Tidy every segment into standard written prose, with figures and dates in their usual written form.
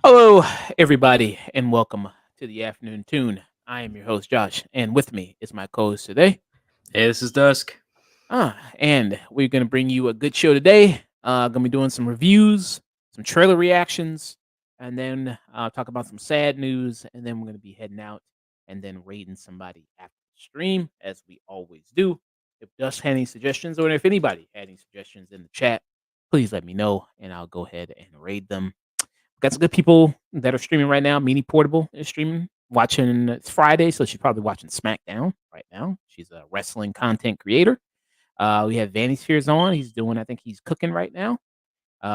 Hello, everybody, and welcome to the afternoon tune. I am your host, Josh, and with me is my co-host today. Hey, this is Dusk. And we're gonna bring you a good show today. Gonna be doing some reviews, some trailer reactions, and then talk about some sad news, and then we're gonna be heading out and then rating somebody after the stream, as we always do. If Dusk had any suggestions, or if anybody had any suggestions in the chat, please let me know, and I'll go ahead and raid them. Got some good people that are streaming right now. Meanie Portable is streaming, watching. It's Friday, so she's probably watching SmackDown right now. She's a wrestling content creator. We have Vanny Spheres on. He's doing, I think he's cooking right now,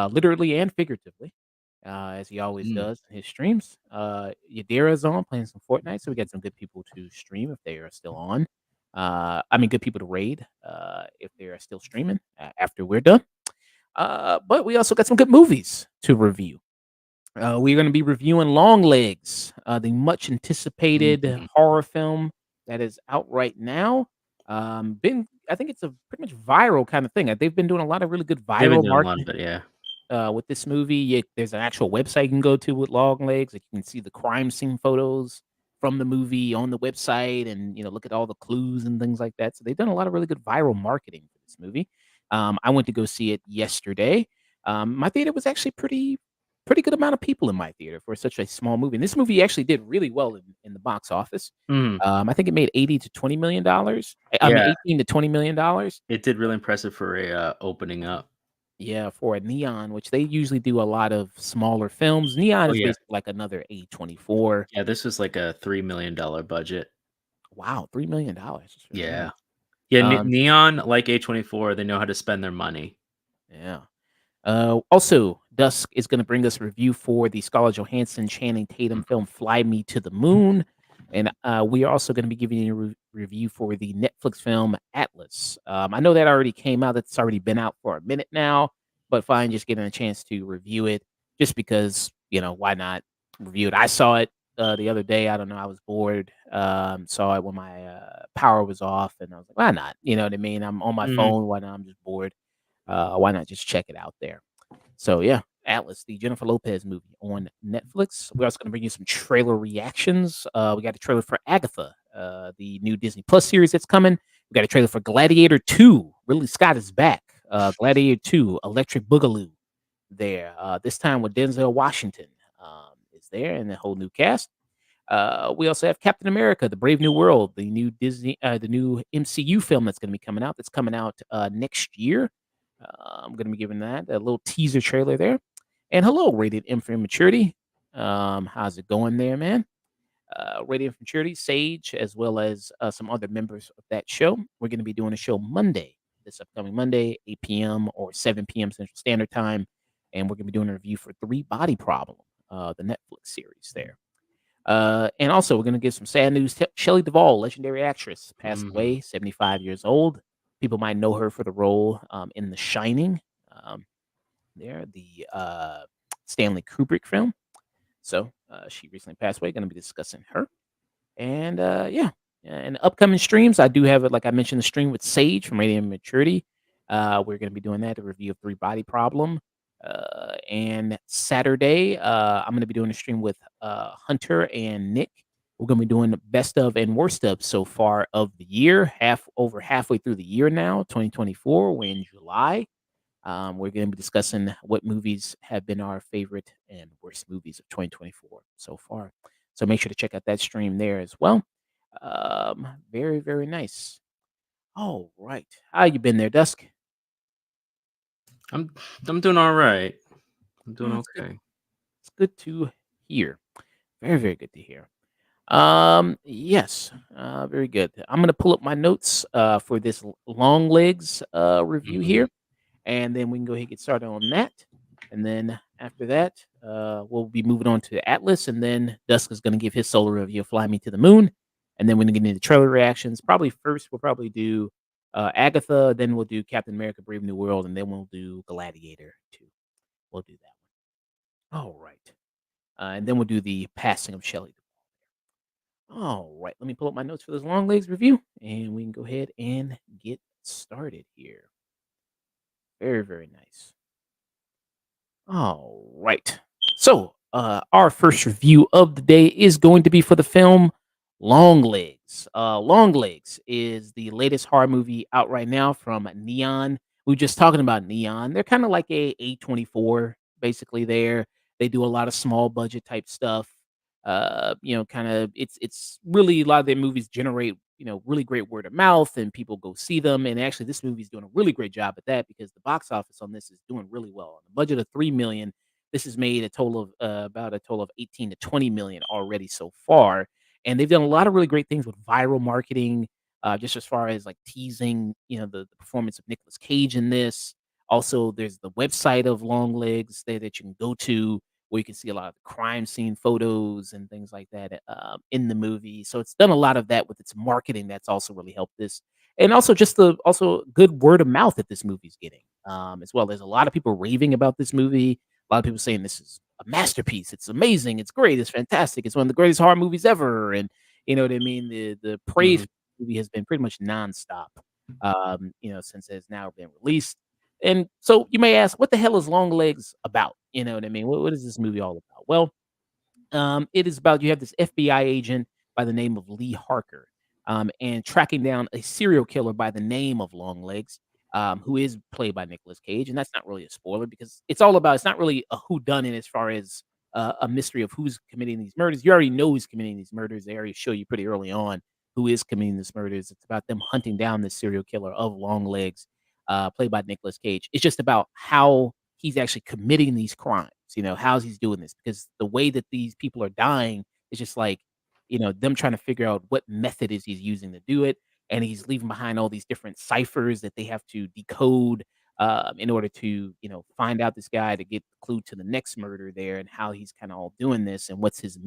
literally and figuratively, as he always Mm. does in his streams. Yadira's on playing some Fortnite, so we got some good people to stream if they are still on. Good people to raid if they are still streaming after we're done. But we also got some good movies to review. We're going to be reviewing Longlegs, the much anticipated Mhm. horror film that is out right now. I think it's a pretty much viral kind of thing. They've been doing a lot of really good They've been viral doing a lot marketing of it, yeah. with this movie. There's an actual website you can go to with Longlegs. Like you can see the crime scene photos from the movie on the website, and look at all the clues and things like that. So they've done a lot of really good viral marketing for this movie. I went to go see it yesterday. My theater was actually pretty good amount of people in my theater for such a small movie. And this movie actually did really well in the box office. Mhm. I think it made $80 to $20 million. Yeah, $18 to $20 million. it did really impressive for a, opening up. Yeah, for a Neon, which they usually do a lot of smaller films. Neon Oh, is yeah. basically like another A24. Yeah, this was like a $3 million budget. Wow, $3 million. That's really Yeah. nice. Yeah, Um, Neon, like A24, they know how to spend their money. yeah. Also, Dusk is going to bring us a review for the Scarlett Johansson, Channing Tatum film "Fly Me to the Moon," and we are also going to be giving you a review for the Netflix film Atlas. I know that already came out; that's already been out for a minute now, but fine, just getting a chance to review it, just because why not review it? I saw it the other day. I don't know, I was bored. Saw it when my power was off, and I was like, why not? You know what I mean? I'm on my Mhm. phone. Why not? I'm just bored. Why not just check it out there? So yeah, Atlas, the Jennifer Lopez movie on Netflix. We're also going to bring you some trailer reactions. We got a trailer for Agatha, the new Disney Plus series that's coming. We got a trailer for Gladiator 2. Ridley Scott is back. Gladiator 2, Electric Boogaloo. There, this time with Denzel Washington is there, and the whole new cast. We also have Captain America: The Brave New World, the new MCU film that's going to be coming out. That's coming out next year. I'm going to be giving that a little teaser trailer there. And hello, Rated M for Immaturity. How's it going there, man? Rated M for Maturity, Sage, as well as some other members of that show. We're going to be doing a show Monday, this upcoming Monday, 8 p.m. or 7 p.m. Central Standard Time. And we're going to be doing a review for Three Body Problem, the Netflix series there. And also, we're going to give some sad news. Shelley Duvall, legendary actress, passed Mhm. away, 75 years old. People might know her for the role in The Shining, um, the Stanley Kubrick film. So she recently passed away. Going to be discussing her. And yeah, and upcoming streams, I do have it, like I mentioned, the stream with Sage from Radiant Maturity. We're going to be doing that, a review of Three Body Problem. And Saturday, I'm going to be doing a stream with Hunter and Nick. We're going to be doing the best of and worst of so far of the year, halfway through the year now, 2024. We're in July. We're going to be discussing what movies have been our favorite and worst movies of 2024 so far. So make sure to check out that stream there as well. Very, very nice. All right. How you been there, Dusk? I'm I'm doing alright. I'm doing It's good. okay. It's good to hear. Very, very good to hear. Yes, very good. I'm gonna pull up my notes for this long legs review Mhm. here, and then we can go ahead and get started on that. And then after that, we'll be moving on to Atlas, and then Dusk is gonna give his solo review of Fly Me to the Moon, and then we're gonna get into trailer reactions. Probably first we'll probably do Agatha, then we'll do Captain America: Brave New World, and then we'll do Gladiator 2. We'll do that one. All right. And then we'll do the passing of Shelley. All right. Let me pull up my notes for this long legs review, and we can go ahead and get started here. Very, very nice. All right. So, our first review of the day is going to be for the film Longlegs. Longlegs is the latest horror movie out right now from Neon. We were just talking about Neon. They're kind of like a A24, basically. They do a lot of small budget type stuff. Kind of it's really a lot of their movies generate really great word of mouth and people go see them. And actually, this movie's doing a really great job at that because the box office on this is doing really well. On a budget of 3 million, this has made a total of about a total of 18 to 20 million already so far. And they've done a lot of really great things with viral marketing, just as far as like teasing, the performance of Nicolas Cage in this. Also, there's the website of Longlegs there that you can go to where you can see a lot of the crime scene photos and things like that in the movie. So it's done a lot of that with its marketing. That's also really helped this, and also just the also good word of mouth that this movie's getting as well. There's a lot of people raving about this movie. A lot of people saying this is a masterpiece. It's amazing. It's great. It's fantastic. It's one of the greatest horror movies ever. And you know what I mean. The praise Hmm. for the movie has been pretty much nonstop. Since it's now been released. And so you may ask, what the hell is Longlegs about? You know what I mean? What is this movie all about? Well, it is about you have this FBI agent by the name of Lee Harker, and tracking down a serial killer by the name of Longlegs, who is played by Nicolas Cage, and that's not really a spoiler because it's all about. It's not really a whodunit as far as a mystery of who's committing these murders. You already know who's committing these murders. They already show you pretty early on who is committing these murders. It's about them hunting down this serial killer of Longlegs, played by Nicolas Cage. It's just about how he's actually committing these crimes. How's he's doing this? Because the way that these people are dying is just like, them trying to figure out what method is he's using to do it. And he's leaving behind all these different ciphers that they have to decode in order to, find out this guy to get the clue to the next murder there and how he's kind of all doing this and what's his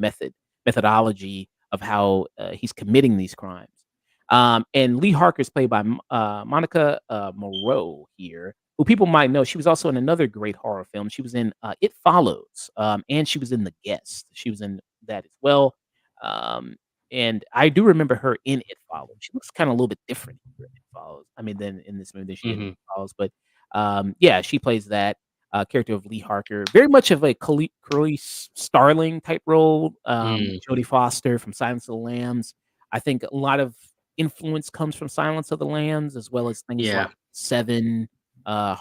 methodology of how he's committing these crimes. And Lee Harker is played by Monica Moreau here, who people might know. She was also in another great horror film. She was in It Follows, and she was in The Guest. She was in that as well. Um, and I do remember her in It Follows. She looks kind of a little bit different here in It Follows. I mean, than in this movie than she did in It Hmm. Follows. But yeah, she plays that character of Lee Harker. Very much of a Curly Starling type role. Mm. Jodie Foster from Silence of the Lambs. I think a lot of influence comes from Silence of the Lambs, as well as things like Yeah, Seven,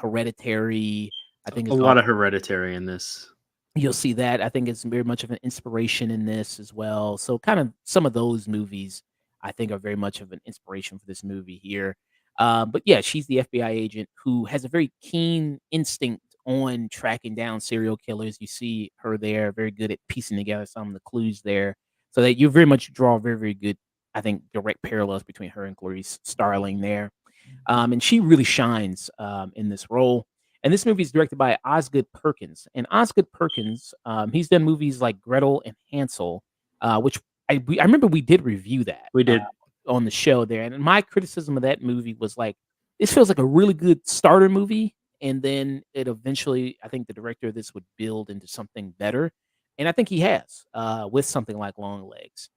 Hereditary. I think a it's all lot of hereditary in this. you'll see that. I think it's very much of an inspiration in this as well. So kind of some of those movies I think are very much of an inspiration for this movie here. But yeah, she's the FBI agent who has a very keen instinct on tracking down serial killers. You see her there, very good at piecing together some of the clues there. So that you very much draw very, very good, I think, direct parallels between her and Clarice Starling there. And she really shines in this role. And this movie is directed by Osgood Perkins. And Osgood Perkins, he's done movies like Gretel and Hansel, which I remember we did review that We did. on the show there. And my criticism of that movie was like, this feels like a really good starter movie. And then it eventually, I think the director of this would build into something better. And I think he has with something like Longlegs,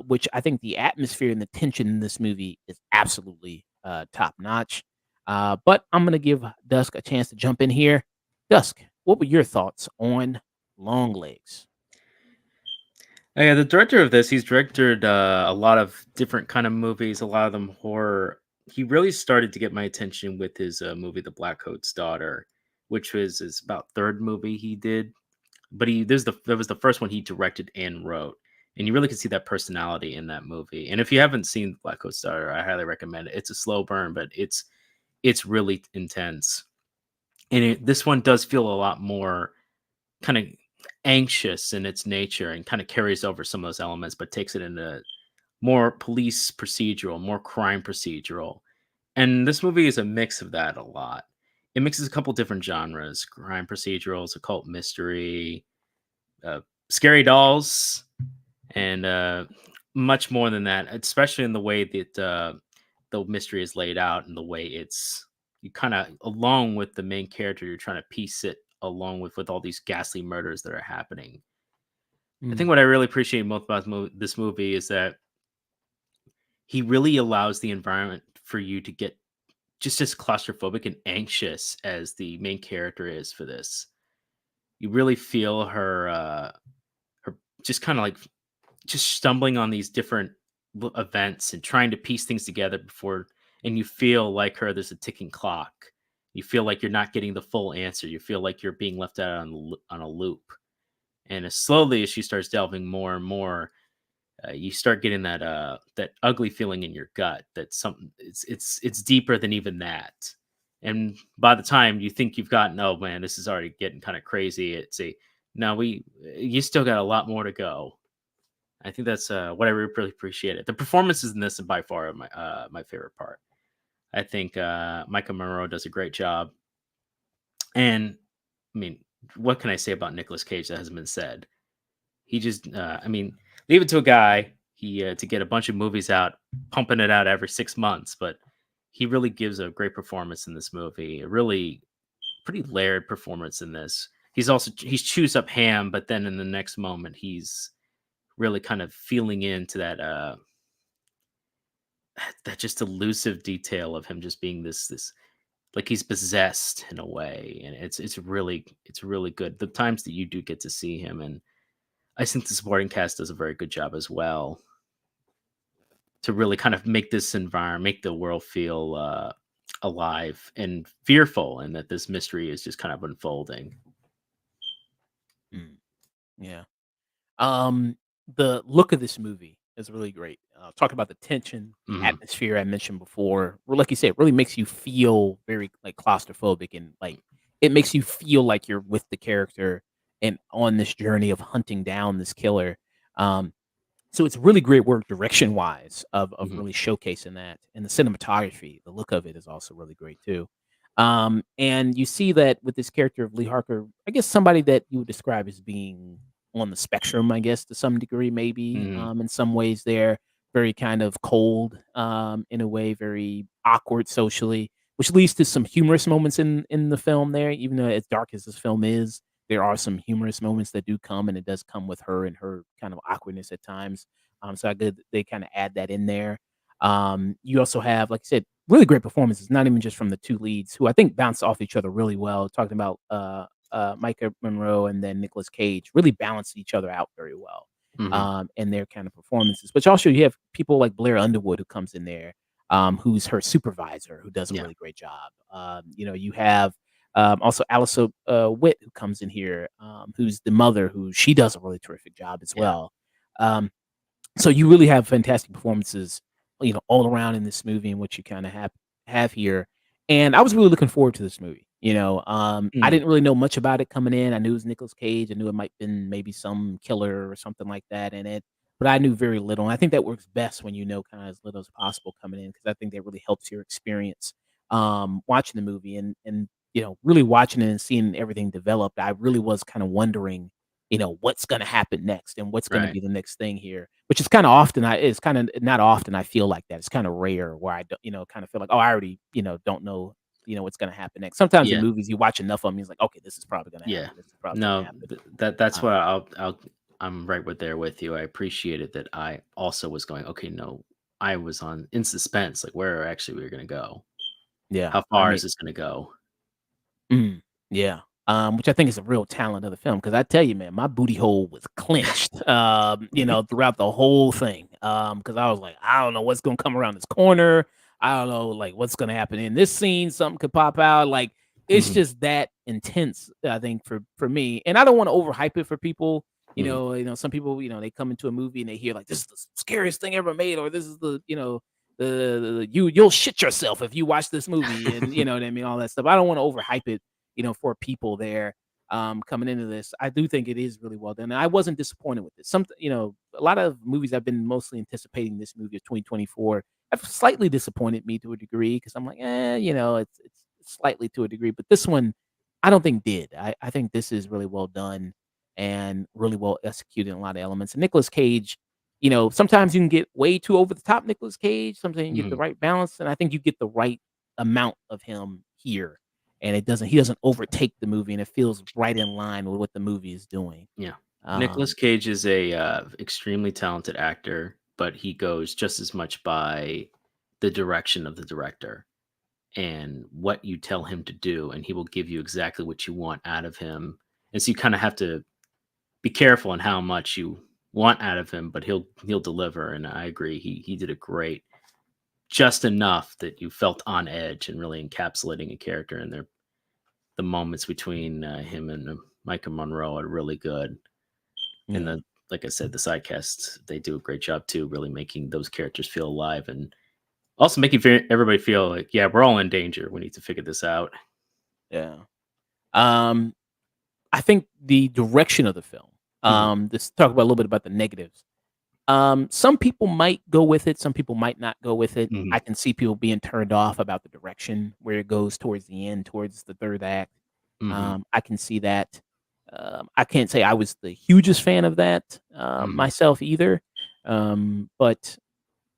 which I think the atmosphere and the tension in this movie is absolutely top notch. But I'm going to give Dusk a chance to jump in here. Dusk, what were your thoughts on Longlegs? Yeah, the director of this, he's directed a lot of different kind of movies, a lot of them horror. He really started to get my attention with his movie, The Black Coat's Daughter, which was his about third movie he did. But that was the first one he directed and wrote, and you really can see that personality in that movie. And if you haven't seen Black Coat's Daughter, I highly recommend it. It's a slow burn, but it's really intense. And this one does feel a lot more kind of anxious in its nature and kind of carries over some of those elements, but takes it into more police procedural, more crime procedural. And this movie is a mix of that a lot. It mixes a couple different genres: crime procedurals, occult mystery, uh, scary dolls, and much more than that, especially in the way that the mystery is laid out and the way it's you kind of along with the main character, you're trying to piece it along with all these ghastly murders that are happening. I think Mm, what I really appreciate most about this movie is that he really allows the environment for you to get just as claustrophobic and anxious as the main character is for this. You really feel her just kind of like just stumbling on these different events and trying to piece things together before, and you feel like her there's a ticking clock. You feel like you're not getting the full answer. You feel like you're being left out on a loop. And as slowly as she starts delving more and more, you start getting that ugly feeling in your gut that something it's deeper than even that. And by the time you think you've gotten, oh man, this is already getting kind of crazy, it's a no, we you still got a lot more to go. I think that's what I really appreciate it. The performances in this are by far my favorite part. I think Micah Monroe does a great job. And I mean, what can I say about Nicolas Cage that hasn't been said? He just, I mean, leave it to a guy to get a bunch of movies out, pumping it out every 6 months, but he really gives a great performance in this movie. A really pretty layered performance in this. He chews up ham, but then in the next moment he's really kind of feeling into that just elusive detail of him just being this like he's possessed in a way, and it's really good. The times that you do get to see him, and I think the supporting cast does a very good job as well to really kind of make this environment, make the world feel alive and fearful, and that this mystery is just kind of unfolding. mm, yeah. Um, the look of this movie is really great. Talk about the tension, the Hmm. atmosphere I mentioned before. Like you said, it really makes you feel very like claustrophobic and like it makes you feel like you're with the character and on this journey of hunting down this killer. Um, So it's really great work direction wise of Hmm. really showcasing that, and the cinematography, the look of it is also really great too. And you see that with this character of Lee Harker, I guess somebody that you would describe as being on the spectrum, I guess to some degree, maybe Hmm. in some ways they're very kind of cold, in a way, very awkward socially, which leads to some humorous moments in the film there, even though as dark as this film is, there are some humorous moments that do come, and it does come with her and her kind of awkwardness at times. So I good they kinda add that in there. You also have, like I said, really great performances, not even just from the 2 leads, who I think bounce off each other really well, talking about, Micah Monroe and then Nicolas Cage really balance each other out very well, Hmm. in their kind of performances. But also you have people like Blair Underwood who comes in there, who's her supervisor, who does a Yeah. really great job. You have, also Alyssa, Witt who comes in here, who's the mother, who she does a really terrific job as Yeah. well. Um so you really have fantastic performances, all around in this movie and what you kinda have here, and I was really looking forward to this movie, I Mm. didn't really know much about it coming in. I knew it was Nicolas Cage. I knew it might been maybe some killer or something like that in it, but I knew very little, and I think that works best when you know kinda as little as possible coming in, because I think that really helps your experience, watching the movie and really watching it and seeing everything developed. I really was kinda wondering, what's gonna happen next and what's gonna Right. be the next thing here, which is kinda often it's kinda not often I feel like that. It's kinda rare where I don't kinda feel like, "Oh, I already, don't know, what's gonna happen next." Sometimes in Yeah. movies, you watch enough of them, it's like, "Okay, this is probably gonna Yeah. happen. This is probably gonna No, happen." that's Uh, why I'm right with there with you. I appreciated that. I also was going, okay, no, I was on in suspense, like where actually we are gonna go. yeah, How I far mean is this gonna go? mm, yeah, which I think is a real talent of the film, because I tell you, man, my booty hole was clenched, throughout the whole thing, because I was like, "I don't know what's gonna come around this corner. I don't know, like, what's gonna happen in this scene. Something could pop out." Like, it's Mhm. just that intense, I think, for me, and I don't wanna overhype it for people. Mhm. Some people, they come into a movie and they hear, like, "This is the scariest thing ever made," or, "This is you'll shit yourself if you watch this movie," and you know what I mean, all that stuff. I don't wanna overhype it, for people there, coming into this. I do think it is really well done. And I wasn't disappointed with this. A lot of movies I've been mostly anticipating this movie of 2024 have slightly disappointed me to a degree because I'm like, it's slightly to a degree, but this one I don't think did. I think this is really well done and really well executed in a lot of elements. And Nicolas Cage, sometimes you can get way too over the top Nicolas Cage. Sometimes you get the Mhm. right balance, and I think you get the right amount of him here, and it doesn't he doesn't overtake the movie, and it feels right in line with what the movie is doing. Yeah. Nicolas Um, Cage is a extremely talented actor, but he goes just as much by the direction of the director and what you tell him to do, and he will give you exactly what you want out of him. And so you kind of have to be careful on how much you want out of him, but he'll deliver. And I agree, he did a great, just enough that you felt on edge and really encapsulating a character. And the moments between him and Micah Monroe are really good. And yeah, like I said, the sidecasts, they do a great job too, really making those characters feel alive and also making everybody feel like, yeah, we're all in danger. We need to figure this out. yeah. Um, I think the direction of the film. Mhm, Let's talk about a little bit about the negatives. Some people might go with it, some people might not go with it. mhm, I can see people being turned off about the direction where it goes towards the end, towards the 3rd act. mhm, I can see that. I can't say I was the hugest fan of that, mhm, myself either. But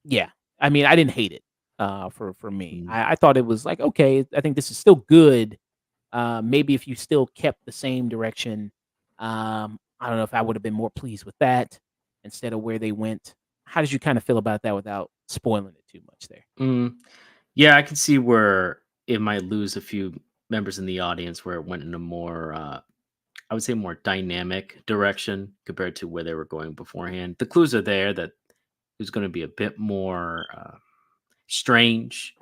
yeah, I mean, I didn't hate it, for me. mhm, I thought it was like, okay, I think this is still good. Maybe if you still kept the same direction, I don't know if I would have been more pleased with that instead of where they went. How did you kind of feel about that without spoiling it too much there? mm. Yeah, I can see where it might lose a few members in the audience where it went in a more, I would say, more dynamic direction compared to where they were going beforehand. The clues are there that there's going to be a bit more strange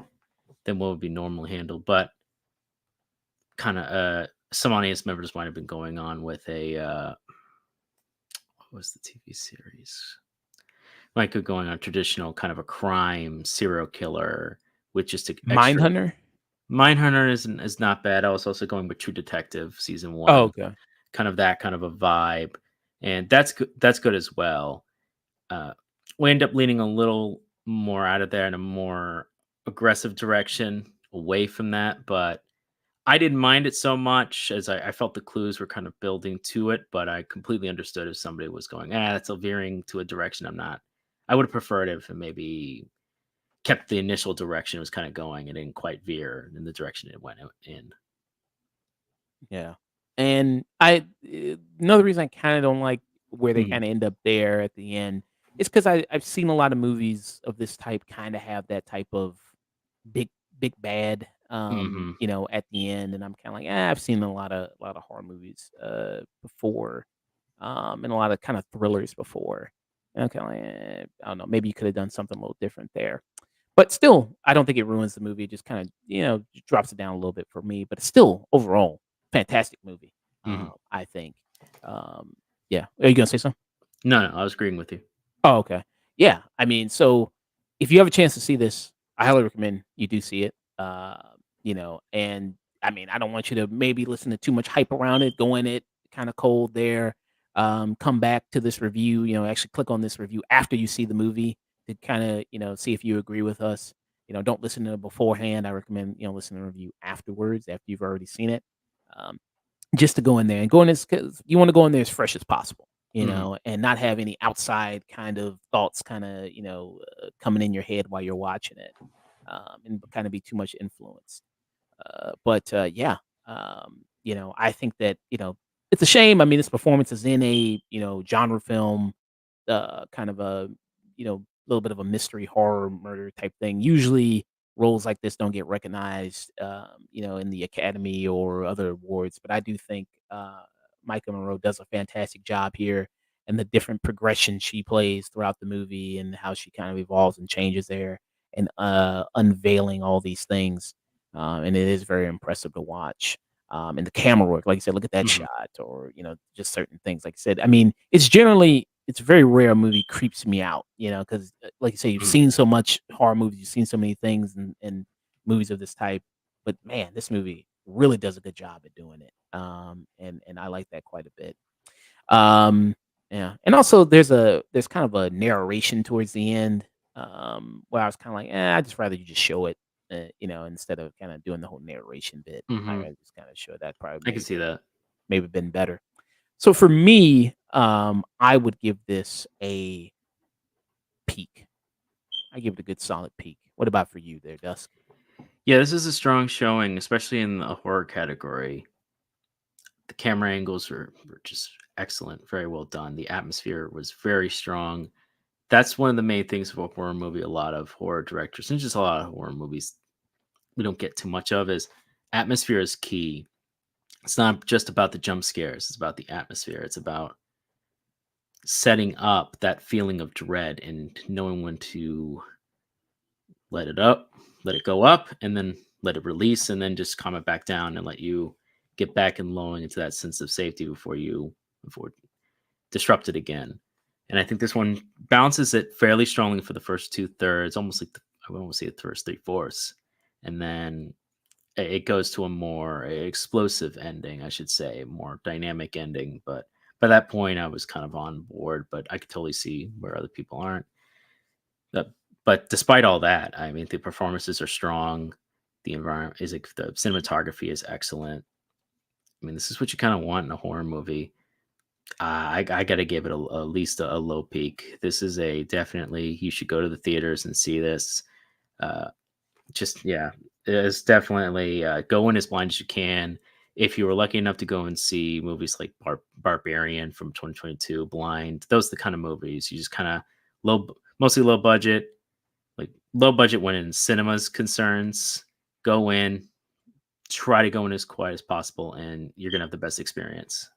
than what would be normally handled, but kind of some audience members might have been going on with a what was the TV series? Might go going on traditional kind of a crime serial killer with just a extra. Mindhunter? Mindhunter is not bad. I was also going with True Detective season Oh, one, okay. kind of that kind of a vibe, and that's good. That's good as well. Uh, we end up leaning a little more out of there in a more aggressive direction away from that, but I didn't mind it so much as I felt the clues were kind of building to it, but I completely understood if somebody was going, that's a veering to a direction I'm not. I would have preferred it if it maybe kept the initial direction it was kind of going and didn't quite veer in the direction it went in. Yeah. And another reason I kinda don't like where they Mhm, kinda end up there at the end is because I've seen a lot of movies of this type kinda have that type of big big bad, mhm, at the end, and I'm kinda like, I've seen a lot of horror movies, before, and a lot of kinda thrillers before." And I'm kinda like, I don't know, maybe you coulda done something a little different there. But still, I don't think it ruins the movie, it just kinda, drops it down a little bit for me, but it's still overall fantastic movie, mhm. I think. Um, yeah. Are you gonna say something? No, no, I was agreeing with you. Oh, okay. Yeah, I mean, so if you have a chance to see this, I highly recommend you do see it. And I mean, I don't want you to maybe listen to too much hype around it, go in it kind of cold there. Come back to this review, actually click on this review after you see the movie to kind of, see if you agree with us. Don't listen to it beforehand. I recommend, listen to the review afterwards after you've already seen it. Um, just to go in there and go in this because you wanna go in there as fresh as possible, Mhm, and not have any outside kind of thoughts kinda, coming in your head while you're watching it, and kinda be too much influenced. But yeah, I think that, it's a shame. I mean, this performance is in a, genre film, kind of a, little bit of a mystery horror murder type thing. Usually roles like this don't get recognized, in the Academy or other awards, but I do think Micah Monroe does a fantastic job here and the different progression she plays throughout the movie and how she kind of evolves and changes there and unveiling all these things. And it is very impressive to watch. And the camera work, like you said, look at that mhm, shot, or just certain things. Like I said, I mean, it's very rare a movie creeps me out, because like you say, you've mhm, seen so much horror movies, you've seen so many things and movies of this type, but man, this movie really does a good job at doing it. And I like that quite a bit. Um, yeah, and also there's kind of a narration towards the end, where I was kinda like, I just rather you just show it, instead of kinda doing the whole narration bit. I mhm. rather just kinda show that probably I can see that. maybe been better. So for me, I would give this a peak. I give it a good solid peak. What about for you there, Dusk? Yeah, this is a strong showing, especially in the horror category. The camera angles were just excellent, very well done. The atmosphere was very strong. That's one of the main things of a horror movie. A lot of horror directors, and just a lot of horror movies, we don't get too much of is atmosphere is key. It's not just about the jump scares, it's about the atmosphere. It's about setting up that feeling of dread and knowing when to let it up, let it go up, and then let it release, and then just calm it back down and let you get back and lulling into that sense of safety before disrupt it again. And I think this one balances it fairly strongly for the first two thirds, almost like I would almost say the first three fourths, and then it goes to a more explosive ending, I should say, more dynamic ending. But by that point, I was kind of on board, but I could totally see where other people aren't. That, but despite all that, I mean, the performances are strong. The environment is like the cinematography is excellent. I mean, this is what you kind of want in a horror movie. I got to give it at least a low peak. This is a definitely you should go to the theaters and see this. Uh, just yeah, it's definitely go in as blind as you can. If you were lucky enough to go and see movies like Barbarian from 2022, Blind, those are the kind of movies you just kind of mostly low budget, like low budget when in cinemas concerns. Go in, try to go in as quiet as possible, and you're gonna have the best experience.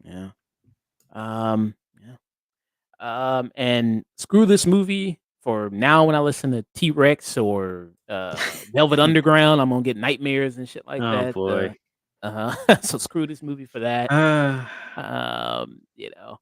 Yeah. Yeah. And screw this movie for now when I listen to T-Rex or, Velvet Underground, I'm gonna get nightmares and shit like Oh that, boy. so screw this movie for that. Uh, You know,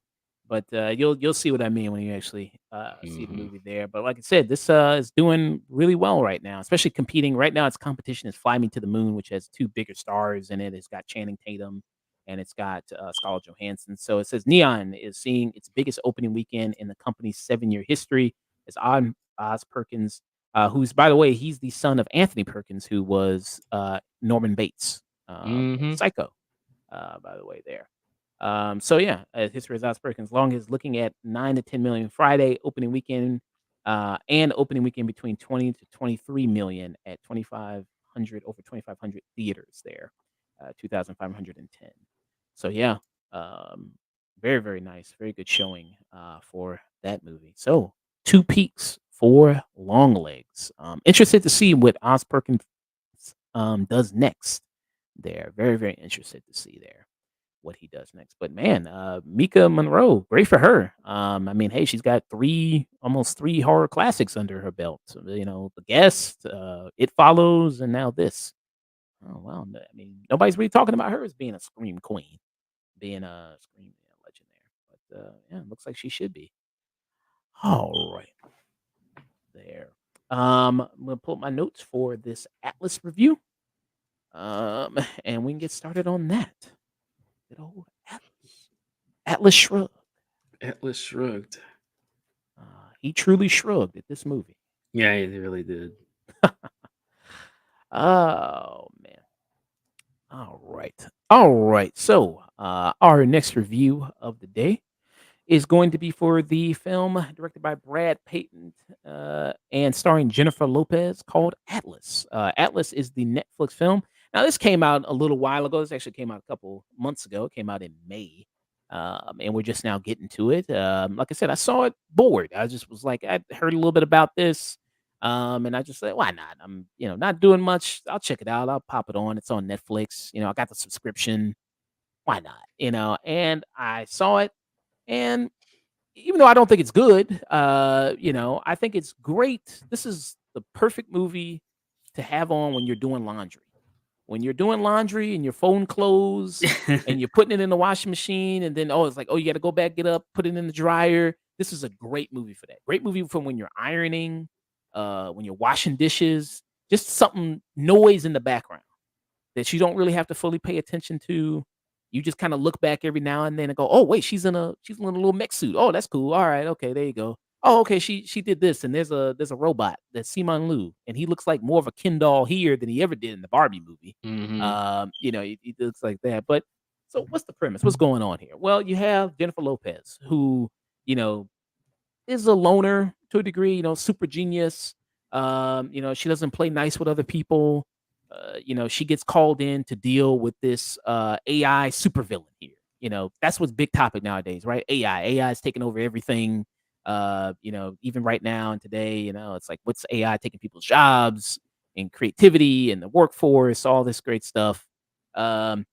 but, you'll see what I mean when you actually, see the mhm. movie there, but like I said, this, is doing really well right now, especially competing right now, its competition is Fly Me to the Moon, which has 2 bigger stars in it. It's got Channing Tatum, and it's got, Scarlett Johansson, so it says Neon is seeing its biggest opening weekend in the company's 7-year history. It's on Oz Perkins, who's, by the way, he's the son of Anthony Perkins, who was, Norman Bates, in Mhm. Psycho, by the way there. So yeah, history is Perkins. Long is looking at 9 to 10 million Friday opening weekend, and opening weekend between 20 to 23 million at 2,500 over 2,500 theaters there, 2,510. So yeah, um, very nice, very good showing for that movie. So 2 peaks for Longlegs. Interested to see what Oz Perkins does next. There, very interested to see there what he does next. But man, Mika Monroe, great for her. I mean, hey, she's got almost three horror classics under her belt. So, The Guest, It Follows, and now this. Oh wow, I mean, nobody's really talking about her as being a scream queen, being a scream legend there. But yeah, looks like she should be. All right, there. I'm gonna pull up my notes for this Atlas review. And we can get started on that. Good old Atlas. Atlas shrugged. Atlas shrugged. He truly shrugged at this movie. Yeah, they really did. Oh man. All right. All right. So, our next review of the day is going to be for the film directed by Brad Payton and starring Jennifer Lopez called Atlas. Atlas is the Netflix film. Now, this came out a little while ago. This actually came out a couple months ago. It came out in May. And we're just now getting to it. Like I said, I saw it bored. I just was like, I heard a little bit about this. And I just said, why not? I'm, not doing much. I'll check it out. I'll pop it on. It's on Netflix. I got the subscription. Why not? And I saw it. And even though I don't think it's good, I think it's great. This is the perfect movie to have on when you're doing laundry. When you're doing laundry and you're folding clothes and you're putting it in the washing machine, and then it's like, oh, you got to go back, get up, put it in the dryer. This is a great movie for that. Great movie for when you're ironing, when you're washing dishes, just something noise in the background that you don't really have to fully pay attention to. You just kind of look back every now and then and go, "Oh, wait, she's in a little mech suit. Oh, that's cool. All right, okay, there you go. Oh, okay, she did this, and there's a robot that's Simon Liu, and he looks like more of a Ken doll here than he ever did in the Barbie movie. Mhm. He looks like that. But so, what's the premise? What's going on here? Well, you have Jennifer Lopez, who you know is a loner to a degree. Super genius. She doesn't play nice with other people. She gets called in to deal with this AI supervillain here. That's what's big topic nowadays, right? AI is taking over everything. Even right now and today, it's like what's AI taking people's jobs and creativity and the workforce, all this great stuff. Um,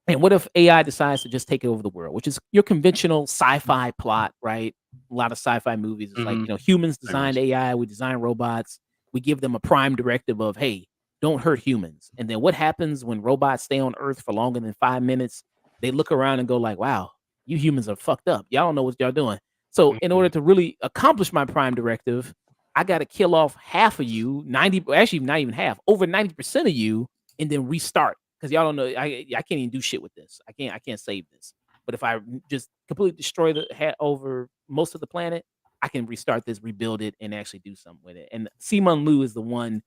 and what if AI decides to just take over the world, which is your conventional sci-fi plot, right? A lot of sci-fi movies. It's like, Mhm. humans Pretty designed much. AI, we design robots, we give them a prime directive of, hey, don't hurt humans. And then what happens when robots stay on Earth for longer than 5 minutes? They look around and go like, wow, you humans are fucked up. Y'all don't know what y'all doing. So in order Mhm. to really accomplish my prime directive, I got to kill off half of you, 90, actually not even half, over 90% of you, and then restart because y'all don't know. I can't even do shit with this. I can't save this. But if I just completely destroy the over most of the planet, I can restart this, rebuild it, and actually do something with it. And Simon Liu is the one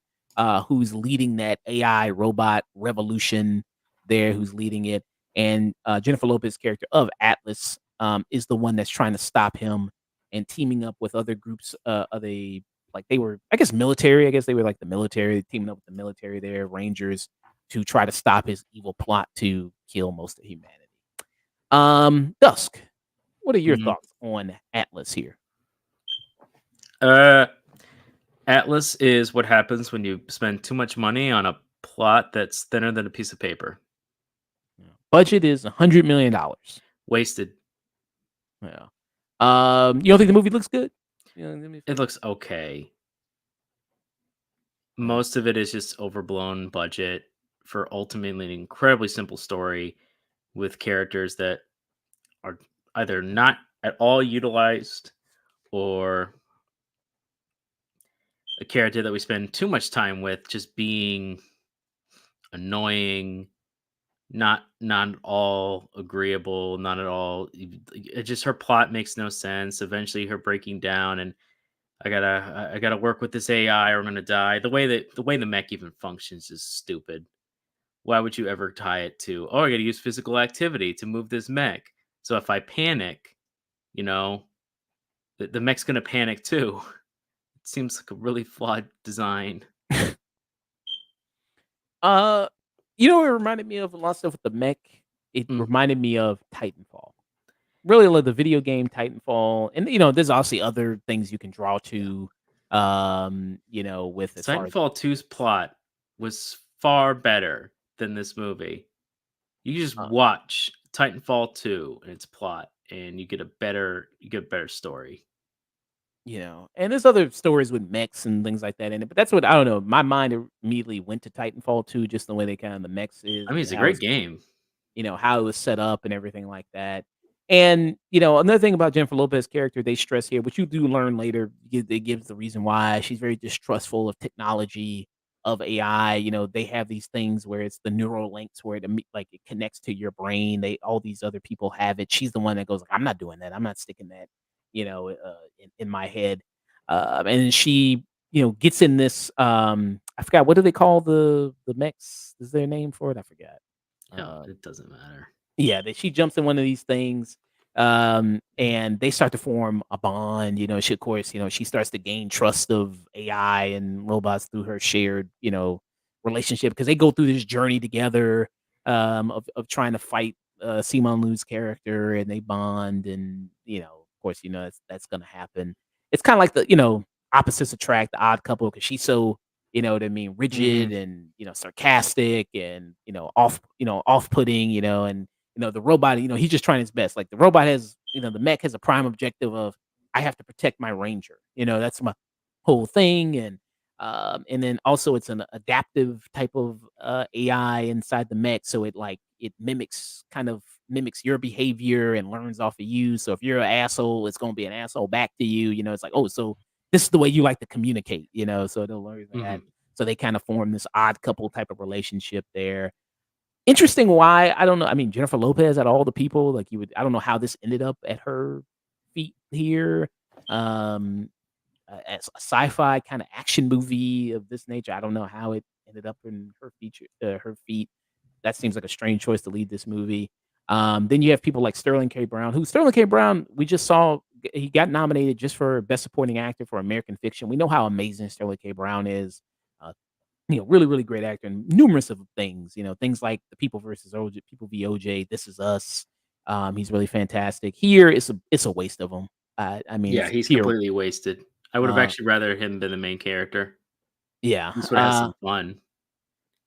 who's leading that AI robot revolution there, who's leading it. And Jennifer Lopez's character of Atlas is the one that's trying to stop him and teaming up with other groups of the like they were, I guess, military. I guess they were like the military, teaming up with the military there, Rangers, to try to stop his evil plot to kill most of humanity. Dusk, what are your Mhm. thoughts on Atlas here? Uh, Atlas is what happens when you spend too much money on a plot that's thinner than a piece of paper. Yeah. Budget is $100 million. Wasted. Yeah. You don't think the movie looks good? Let me It feel. looks okay. Yeah. Most of it is just overblown budget for ultimately an incredibly simple story with characters that are either not at all utilized or a character that we spend too much time with just being annoying, not at all agreeable, not at all. It just her plot makes no sense. Eventually, her breaking down, and I gotta work with this AI or I'm gonna die. The way the mech even functions is stupid. Why would you ever tie it to, oh, I gotta use physical activity to move this mech? So if I panic, you know, the mech's gonna panic too. It seems like a really flawed design. uh, it reminded me of a lot of stuff with the mech. It Mm, reminded me of Titanfall. Really love the video game Titanfall, and there's obviously other things you can draw yeah. to, with as far as Titanfall 2's plot was far better than this movie. You just uh, watch Titanfall 2 and its plot, and you get a better story. and there's other stories with mechs and things like that in it. But that's what I don't know. My mind immediately went to Titanfall 2, just the way they kind of the mechs I mean, is it's a how great it's game. how it was set up and everything like that. And, another thing about Jennifer Lopez's character they stress here, which you do learn later, it gives the reason why she's very distrustful of technology, of AI. They have these things where it's the neural links where like it connects to your brain. All these other people have it. She's the one that goes like, I'm not doing that. I'm not sticking that, in my head. And then she, gets in this. I forgot, what do they call the mechs? Is there a name for it? I forgot. Yeah, Uh, it doesn't matter. yeah, that she jumps in one of these things, and they start to form a bond. She, of course, she starts to gain trust of AI and robots through her shared, relationship because they go through this journey together, of trying to fight Simon Liu's character, and they bond, and of course, that's gonna happen. It's kind of like the opposites attract, the odd couple, because she's so what I mean, rigid Mhm, and sarcastic and off-putting, and the robot, he's just trying his best. Like the robot has, the mech has a prime objective of I have to protect my ranger. That's my whole thing. And then also it's an adaptive type of AI inside the mech. So it mimics your behavior and learns off of you. So if you're an asshole, it's gonna be an asshole back to you. It's like, oh, so this is the way you like to communicate, so they'll learn that. mhm. So they kind of form this odd couple type of relationship there. Interesting why, I don't know. I mean, Jennifer Lopez out of all the people, like I don't know how this ended up at her feet here. Um, as a sci-fi kind of action movie of this nature, I don't know how it ended up in her feet. That seems like a strange choice to lead this movie. Then you have people like Sterling K. Brown, who Sterling K. Brown we just saw. he got nominated just for Best Supporting Actor for American Fiction. We know how amazing Sterling K. Brown is. Uh, really, really great actor in numerous of things. Things like The People versus OJ, People v. OJ, This Is Us. He's really fantastic. Here, it's a waste of him. I mean, Yeah, it's he's pure. completely wasted. I would have Uh, actually rather him been the main character. yeah. This would have some fun.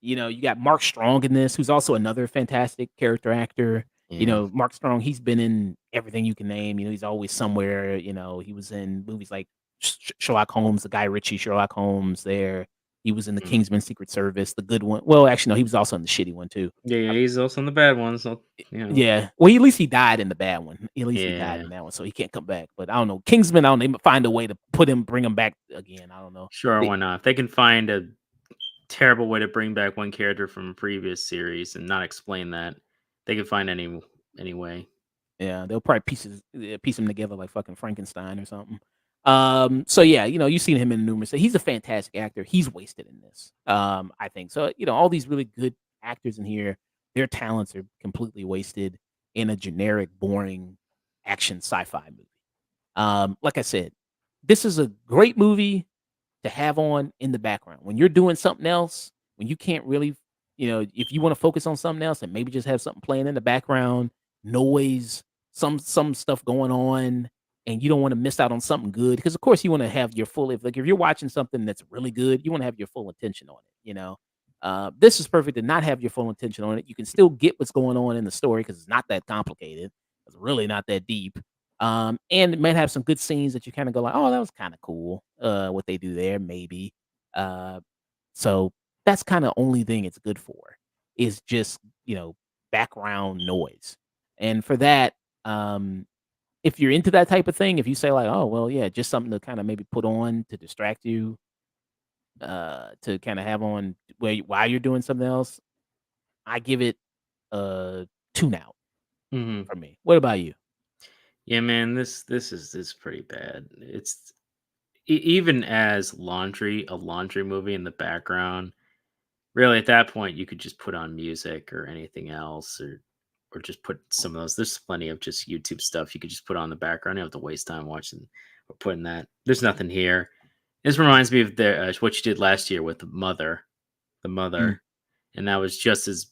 You got Mark Strong in this, who's also another fantastic character actor. Yeah. Mark Strong, he's been in everything you can name. He's always somewhere. He was in movies like Sherlock Holmes, the Guy Ritchie Sherlock Holmes. There, he was in the Mm. Kingsman: Secret Service, the good one. Well, actually, no, he was also in the shitty one too. Yeah, yeah, Uh, he's also in the bad ones, so, yeah, well, at least he died in the bad one. At least he died Yeah. in that one, so he can't come back. But I don't know, Kingsman. I don't know, they might find a way to bring him back again. I don't know. Sure, why not? If they can find a terrible way to bring back one character from a previous series and not explain that, they can find any way. Yeah, they'll probably piece them together like fucking Frankenstein or something. So yeah, you've seen him in numerous. He's a fantastic actor. He's wasted in this. I think so. All these really good actors in here, their talents are completely wasted in a generic, boring action sci-fi movie. Like I said, this is a great movie to have on in the background. When you're doing something else, when you can't really, if you wanna focus on something else and maybe just have something playing in the background, noise, some stuff going on, and you don't wanna miss out on something good, because of course you wanna have your full if you're watching something that's really good, you wanna have your full attention on it. This is perfect to not have your full attention on it. You can still get what's going on in the story because it's not that complicated. It's really not that deep. And it might have some good scenes that you kinda go like, "Oh, that was kinda cool, what they do there, maybe." Uh, so that's kinda only thing it's good for, is just, background noise. And for that, if you're into that type of thing, if you say like, "Oh, well, yeah, just something to kinda maybe put on to distract you, to kinda have on while you're doing something else," I give it a tune out Mhm. for me. What about you? Yeah, man, this is pretty bad. It's even as a laundry movie in the background. Really, at that point, you could just put on music or anything else, or just put some of those. There's plenty of just YouTube stuff you could just put on the background. You don't have to waste time watching or putting that. There's nothing here. This reminds me of what you did last year with the Mm. mother, and that was just as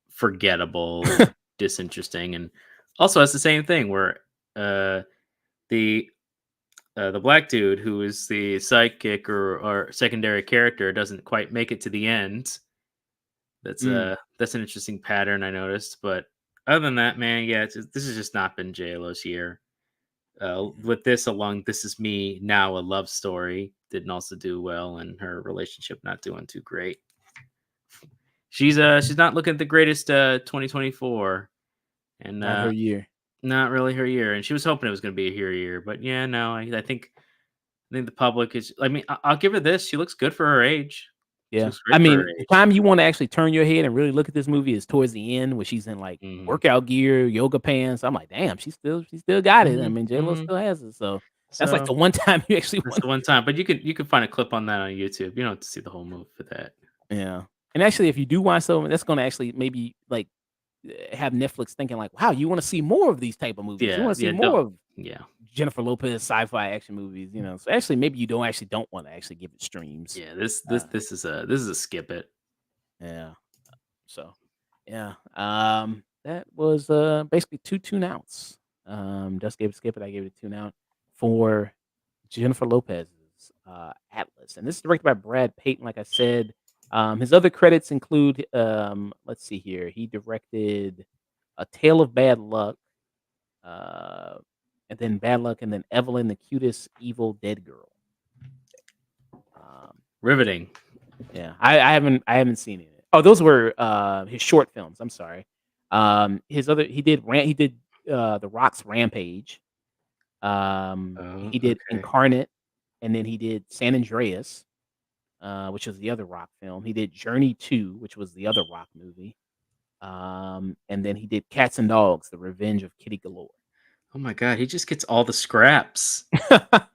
forgettable and disinteresting. And also, it's the same thing where uh, the the black dude who is the sidekick or secondary character doesn't quite make it to the end. Mm. That's an interesting pattern I noticed, but other than that, man, yeah, this has just not been JLo's year. Mhm. With this along, This Is Me, now a love story, didn't also do well, and her relationship not doing too great. She's not looking at the greatest 2024, and Not her year. not really her year. And she was hoping it was going to be her year, but yeah, no, I think the public is. I mean, I'll give her this. She looks good for her age. She Yeah. looks I great for her mean, the age. time you wanna actually turn your head and really look at this movie is towards the end where she's in, like, Hmm. workout gear, yoga pants. I'm like, "Damn, she still got it." I Hmm. mean, J.Lo Hmm. still has it, so that's, like, So the one time you actually that's want. the one time, but you can find a clip on that on YouTube. You don't have to see the whole movie for that. Yeah. And actually, if you do watch something, that's gonna actually maybe, like, have Netflix thinking like, "Wow, you wanna see more of these type of movies. You Yeah, wanna see yeah, more don't. of Yeah, Jennifer Lopez sci-fi action movies." So, actually, maybe you don't wanna actually give it streams. yeah. This this Uh, this is a skip it. yeah. So, yeah, that was, basically 2 tune outs. Just gave it skip it, I gave it a tune out for Jennifer Lopez's, Atlas, and this is directed by Brad Peyton, like I said. His other credits include, let's see here, he directed A Tale of Bad Luck, uh, and then Bad Luck, and then Evelyn, the Cutest Evil Dead Girl. Um Riveting. Yeah, I haven't seen it. Oh, those were, his short films, I'm sorry. His other he did, The Rock's Rampage, Oh, he did okay. Incarnate, and then he did San Andreas, which was the other Rock film. He did Journey 2, which was the other Rock movie, and then he did Cats and Dogs: The Revenge of Kitty Galore. Oh my god, he just gets all the scraps.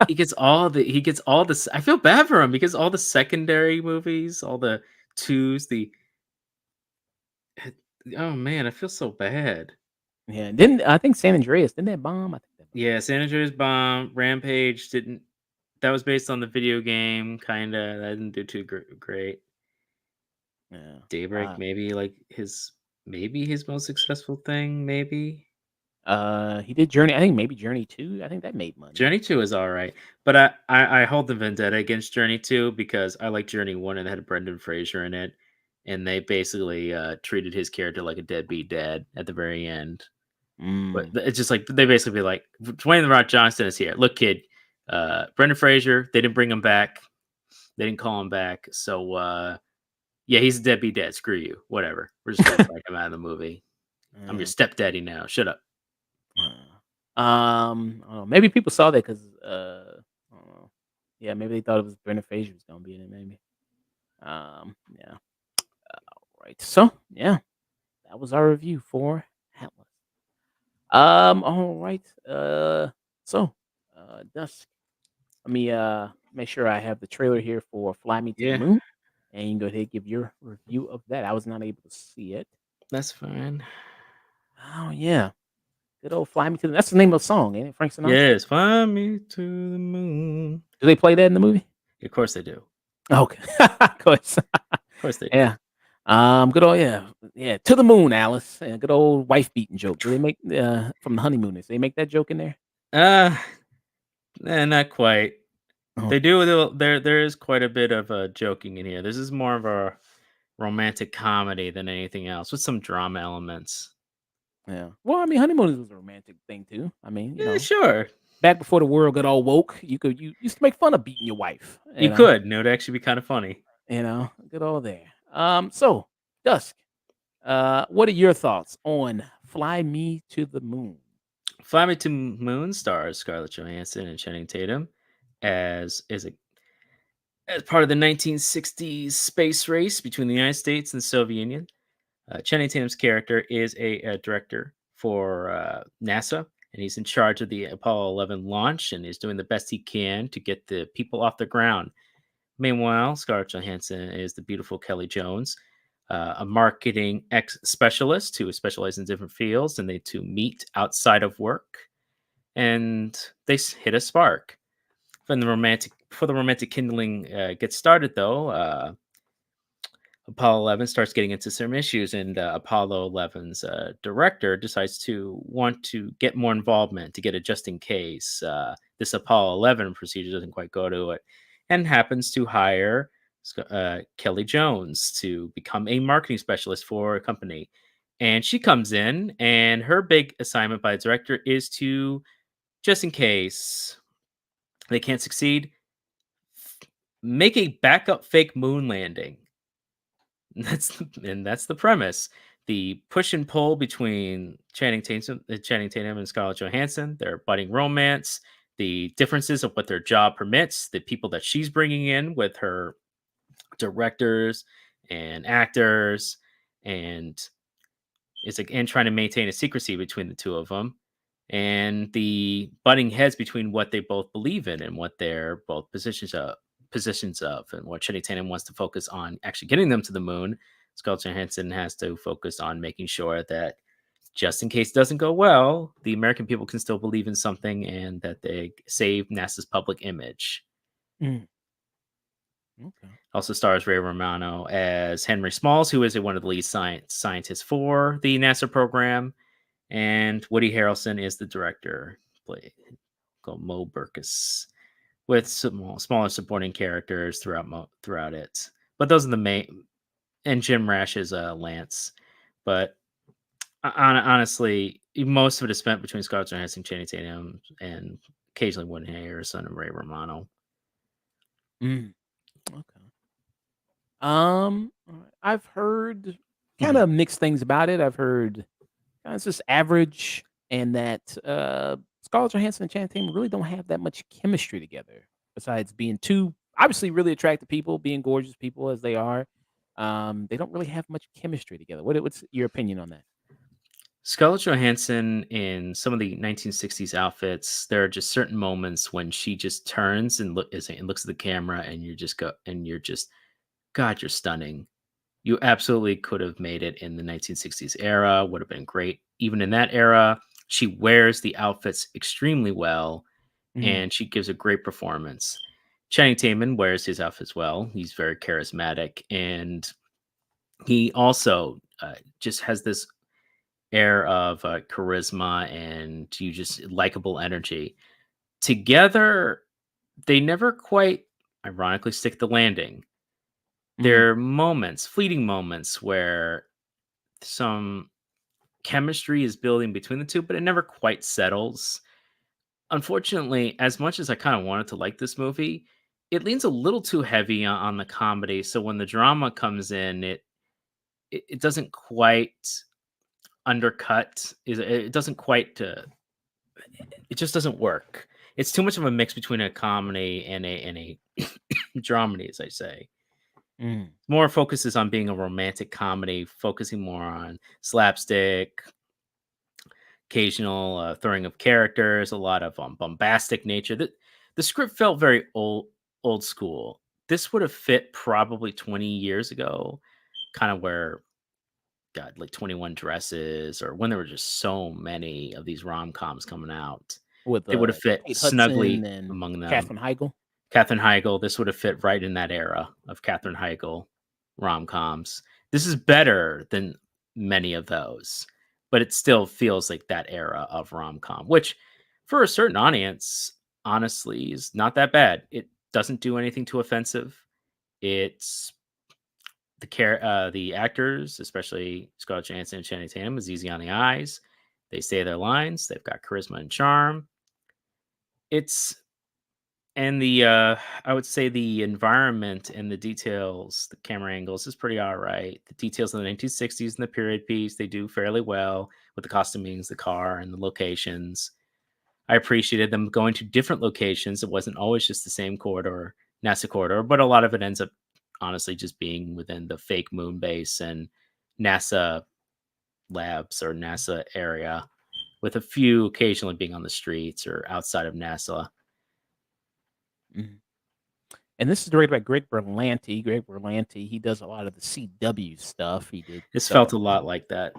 He gets all the I feel bad for him because all the secondary movies, all the twos, the oh man, I feel so bad. Yeah, didn't I think San Andreas, didn't that bomb? I think that Yeah, San Andreas bomb, Rampage didn't. That was based on the video game, kinda. That didn't do too great. Yeah. Daybreak, maybe his most successful thing, maybe. He did Journey. I think maybe Journey 2. I think that made money. Journey 2 is alright, but I hold the vendetta against Journey 2 because I like Journey 1 and it had Brendan Fraser in it, and they basically, treated his character like a deadbeat dad at the very end. But Mm, it's just like they basically be like, "Dwayne The Rock Johnson is here. Look, kid, Brendan Fraser, they didn't bring him back. They didn't call him back, so, yeah, he's a deadbeat dad. Screw you. Whatever. We're just gonna strike him out of the movie. I'm your yeah. stepdaddy now. Shut up." I don't know, maybe people saw that because I don't know. Yeah, maybe they thought it was Brendan Fraser was gonna be in it, maybe. Yeah. Right. So, yeah, that was our review for Atlas. All right. So, Dusk, let me make sure I have the trailer here for Fly Me to the Yeah, Moon, and you can go ahead and give your review of that. I was not able to see it. that's fine. Oh yeah, good old Fly Me to the. That's the name of the song, ain't it? Frank Sinatra. Yes, fly me to the moon. Do they play that in the movie? Of course they do. Okay, of course. Of course they do. Yeah. Good old yeah. To the moon, Alice. Yeah, good old wife beating joke. Do they make from the honeymooners? They make that joke in there? Uh, not quite. Oh, They do. There is quite a bit of joking in here. This is more of a romantic comedy than anything else, with some drama elements. yeah. Well, I mean, honeymooners was a romantic thing too. I mean, Yeah, sure. back before the world got all woke, you used to make fun of beating your wife. You could. And it would actually be kind of funny. Good old there. So Dusk, what are your thoughts on Fly Me to the Moon? Fly Me to Moon stars Scarlett Johansson and Channing Tatum as part of the 1960s space race between the United States and the Soviet Union. Channing Tatum's character is a director for NASA, and he's in charge of the Apollo 11 launch, and he's doing the best he can to get the people off the ground. Meanwhile, Scarlett Johansson is the beautiful Kelly Jones, a marketing ex specialist who specializes in different fields, and they two meet outside of work, and hit a spark. Before the romantic kindling gets started, though, Apollo 11 starts getting into some issues, and Apollo 11's director decides to want to get more involvement to get it just in case this Apollo 11 procedure doesn't quite go to it, and happens to hire Kelly Jones to become a marketing specialist for a company. And she comes in, and her big assignment by the director is to, just in case they can't succeed, make a backup fake moon landing. That's the premise. The push and pull between Channing Tatum and Scarlett Johansson, their budding romance, the differences of what their job permits, the people that she's bringing in with her directors and actors, and trying to maintain a secrecy between the two of them, and the butting heads between what they both believe in and what they're both positions of, and what Channing Tatum wants to focus on actually getting them to the moon. Scarlett Johansson has to focus on making sure that, just in case it doesn't go well, the American people can still believe in something and that they save NASA's public image. Mm, okay. Also stars Ray Romano as Henry Smalls, who is one of the lead scientists for the NASA program, and Woody Harrelson is the director, play called Mo Burkus, with some smaller supporting characters throughout it. But those are the main, and Jim Rash is Lance. But honestly, most of it is spent between Scarlett Johansson, Channing Tatum, and occasionally Woody Harrelson and Ray Romano. Mm, okay. Alright. I've heard kind of mixed things about it. I've heard it's just average, and that Scarlett Johansson and Channing Tatum really don't have that much chemistry together. Besides being two obviously really attractive people, being gorgeous people as they are, they don't really have much chemistry together. What's your opinion on that? Scarlett Johansson in some of the 1960s outfits, there are just certain moments when she just turns and looks at the camera, and you're just, God, you're stunning. You absolutely could have made it in the 1960s era. Would have been great even in that era. She wears the outfits extremely well, Mhm. and she gives a great performance. Channing Tatum wears his outfits well. He's very charismatic, and he also just has this air of charisma and you just likable energy. Together, they never quite, ironically, stick the landing. Mhm. There are moments, fleeting moments, where some chemistry is building between the two, but it never quite settles. Unfortunately, as much as I kind of wanted to like this movie, it leans a little too heavy on the comedy. So when the drama comes in, it doesn't quite undercut. It doesn't quite. It just doesn't work. It's too much of a mix between a comedy and a dramedy, as I say. Mhm. More focuses on being a romantic comedy, focusing more on slapstick, occasional throwing of characters, a lot of bombastic nature. The script felt very old school. This would have fit probably 20 years ago, kind of where God, like 21 Dresses, or when there were just so many of these rom-coms coming out. With, It would have fit Kate Hudson snugly and among them. Katherine Heigl. Katherine Heigl, this would have fit right in that era of Katherine Heigl rom-coms. This is better than many of those, but it still feels like that era of rom-com, which for a certain audience, honestly, is not that bad. It doesn't do anything too offensive. It's the actors, especially Scarlett Johansson and Channing Tatum, is easy on the eyes. They say their lines. They've got charisma and charm. It's and the I would say the environment and the details, the camera angles is pretty all right. The details of the 1960s and the period piece, they do fairly well with the costumings, the car, and the locations. I appreciated them going to different locations. It wasn't always just the same corridor, NASA corridor, but a lot of it ends up honestly just being within the fake moon base and NASA labs or NASA area, with a few occasionally being on the streets or outside of NASA. Mhm. And this is directed by Greg Berlanti. Greg Berlanti, he does a lot of the CW stuff. He did This stuff felt on, a lot like that.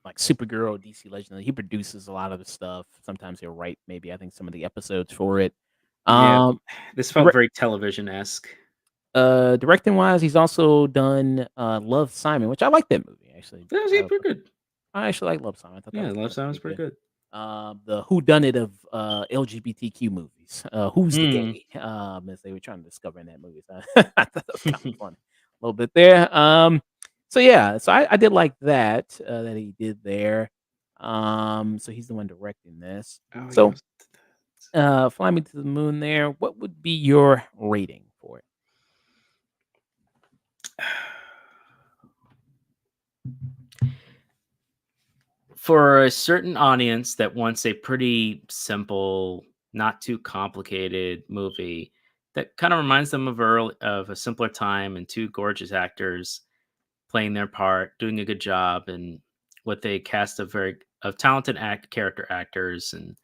like, Supergirl, DC Legend. He produces a lot of the stuff. Sometimes he'll write maybe, I think, some of the episodes for it. Yeah, Um, this felt direct very television esque. directing wise, he's also done, Love, Simon, which I like that movie, actually. That was yeah, pretty good. I actually like Love, Simon. I thought Yeah, Love that was Sound was pretty pretty good. good. The whodunit of, LGBTQ movies. Who's the Mm. gay? As they were trying to discover in that movie. So I thought that was kind of funny a little bit there. So yeah, so I did like that, that he did there. So he's the one directing this. Oh yeah. So, Fly Me to the Moon there. What would be your rating for it? For a certain audience that wants a pretty simple, not too complicated movie that kind of reminds them of a simpler time and two gorgeous actors playing their part, doing a good job, and with a cast of of talented character actors and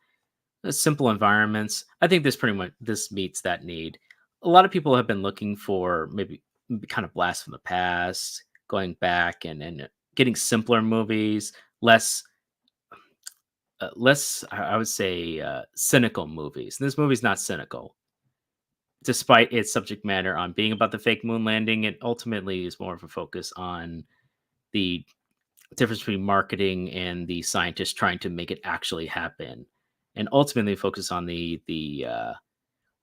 simple environments. I think this meets that need. A lot of people have been looking for maybe kind of blast from the past, going back and getting simpler movies, less I would say cynical movies. This movie's not cynical, despite its subject matter on being about the fake moon landing. It ultimately is more of a focus on the difference between marketing and the scientists trying to make it actually happen, and ultimately focus on the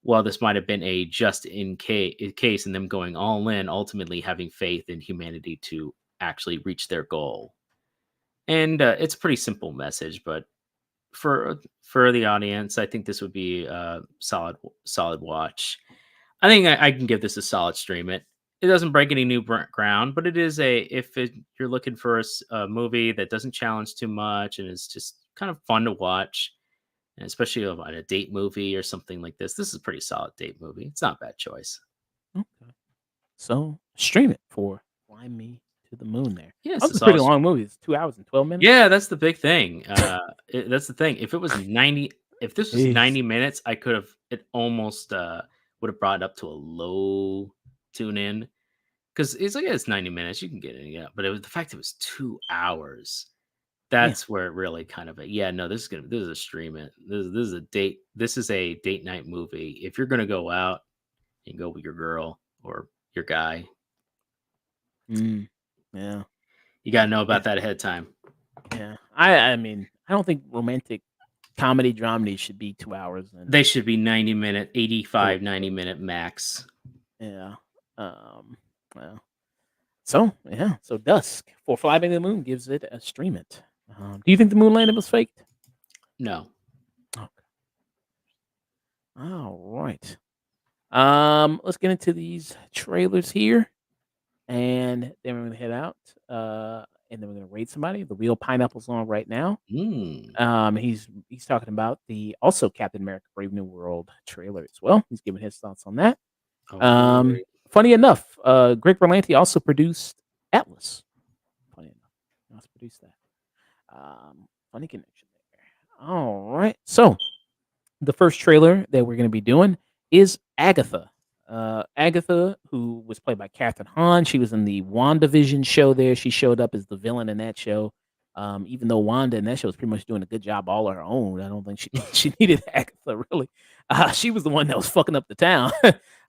well, this might have been a just in case, and them going all in, ultimately having faith in humanity to actually reach their goal. And it's a pretty simple message, but for the audience, I think this would be a solid watch. I think I can give this a solid stream. It doesn't break any new ground, but it is you're looking for a movie that doesn't challenge too much and is just kind of fun to watch, and especially on a date movie or something like this. This is a pretty solid date movie. It's not a bad choice. Okay. So stream it for Fly Me to the Moon there. Yeah, That it's was a a pretty solid. long movie. It's 2 hours and 12 minutes. Yeah, that's the big thing. That's the thing. If this was Jeez. 90 minutes, I could have it almost would have brought it up to a low tune in because it's like, yeah, it's 90 minutes. You can get it, yeah. But it was the fact it was 2 hours. Yeah. That's where it really kind of yeah, no, this is a stream it. This is a date night movie. If you're gonna go out and go with your girl or your guy, Mm. Yeah. you gotta know Yeah. about that ahead of time. Yeah. I mean, I don't think romantic comedy dramedy should be 2 hours and They should be 90-minute, 40 85, 90 minutes. minute max. Yeah. Um, well, so, yeah. So Dusk for Fly By the Moon gives it a stream it. Do you think the moon landing was faked? No. Okay. All right. Let's get into these trailers here, and then we're gonna head out. And then we're gonna rate somebody. The real pineapple's on right now. Mm. He's talking about the also Captain America: Brave New World trailer as well. He's giving his thoughts on that. Oh Um, boy. funny enough, Greg Berlanti also produced Atlas. Funny enough, he also produced that. Funny connection there. All right, so the first trailer that we're going to be doing is Agatha. Agatha, who was played by Katherine Hahn, she was in the WandaVision show there. She showed up as the villain in that show. Even though Wanda in that show was pretty much doing a good job all on her own, I don't think she she needed Agatha really. She was the one that was fucking up the town.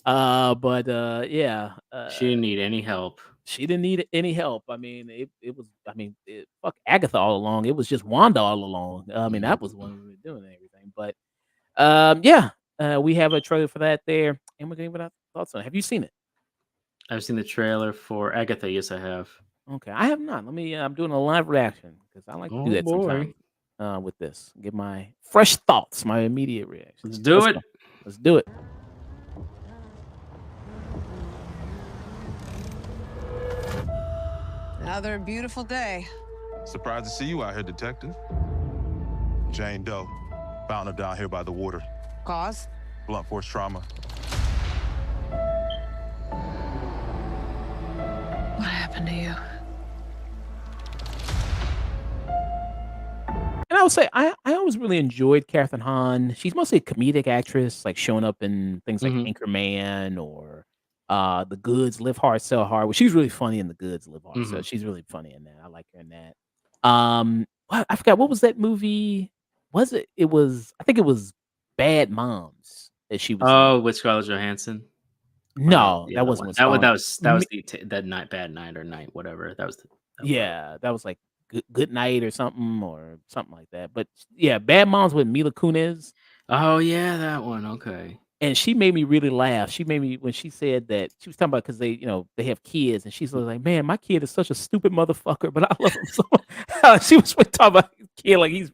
Yeah, She didn't need any help. she didn't need any help. I mean, it was. I mean, fuck Agatha all along. It was just Wanda all along. I mean, that was the one Mhm. who was doing everything. But yeah, we have a trailer for that there, and we're gonna give our thoughts on it. Have you seen it? I've seen the trailer for Agatha. Yes, I have. Okay, I have not. Let me. I'm doing a live reaction because I like to do Oh that boy. sometimes. With this, give my fresh thoughts, my immediate reactions Let's here. do Let's it. go. Let's do it. Another beautiful day. Surprised to see you out here, Detective. Jane Doe. Found her down here by the water. Cause? Blunt force trauma. What happened to you? And I would say I always really enjoyed Katherine Hahn. She's mostly a comedic actress, like showing up in things like Mhm. Anchorman or The Goods, Live Hard, Sell Hard. Well, she's really funny in The Goods, Live Hard. So Mhm. she's really funny in that. I like her in that. I forgot what was that movie? Was it? It was. I think it was Bad Moms that she was in. Oh, with Scarlett Johansson, or that was No, the that other wasn't one. with That was Scarlett. that was that was the that night, bad night or night, whatever. That was the other one. Yeah, that was like Good Night or something like that. But yeah, Bad Moms with Mila Kunis. Oh yeah, that one. Okay. And she made me really laugh. She made me when she said that she was talking about because they, they have kids, and she's like, "Man, my kid is such a stupid motherfucker, but I love him so much." She was talking about his kid like he's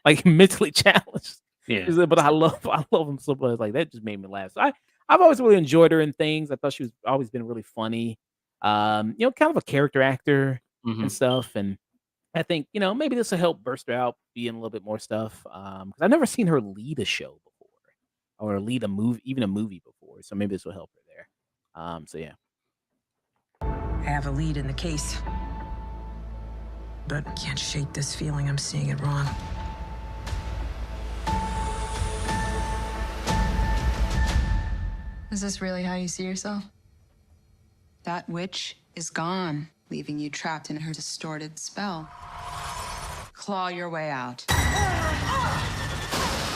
like mentally challenged. She Yeah. said, "But I love him so much." Like that just made me laugh. So I've always really enjoyed her in things. I thought she was always been really funny. Kind of a character actor and Mhm. stuff. And I think maybe this will help burst her out, be in a little bit more stuff. Because I've never seen her lead a show before or lead a movie, even a movie before. So maybe this will help her there. So yeah. I have a lead in the case, but can't shake this feeling I'm seeing it wrong. Is this really how you see yourself? That witch is gone, leaving you trapped in her distorted spell. Claw your way out.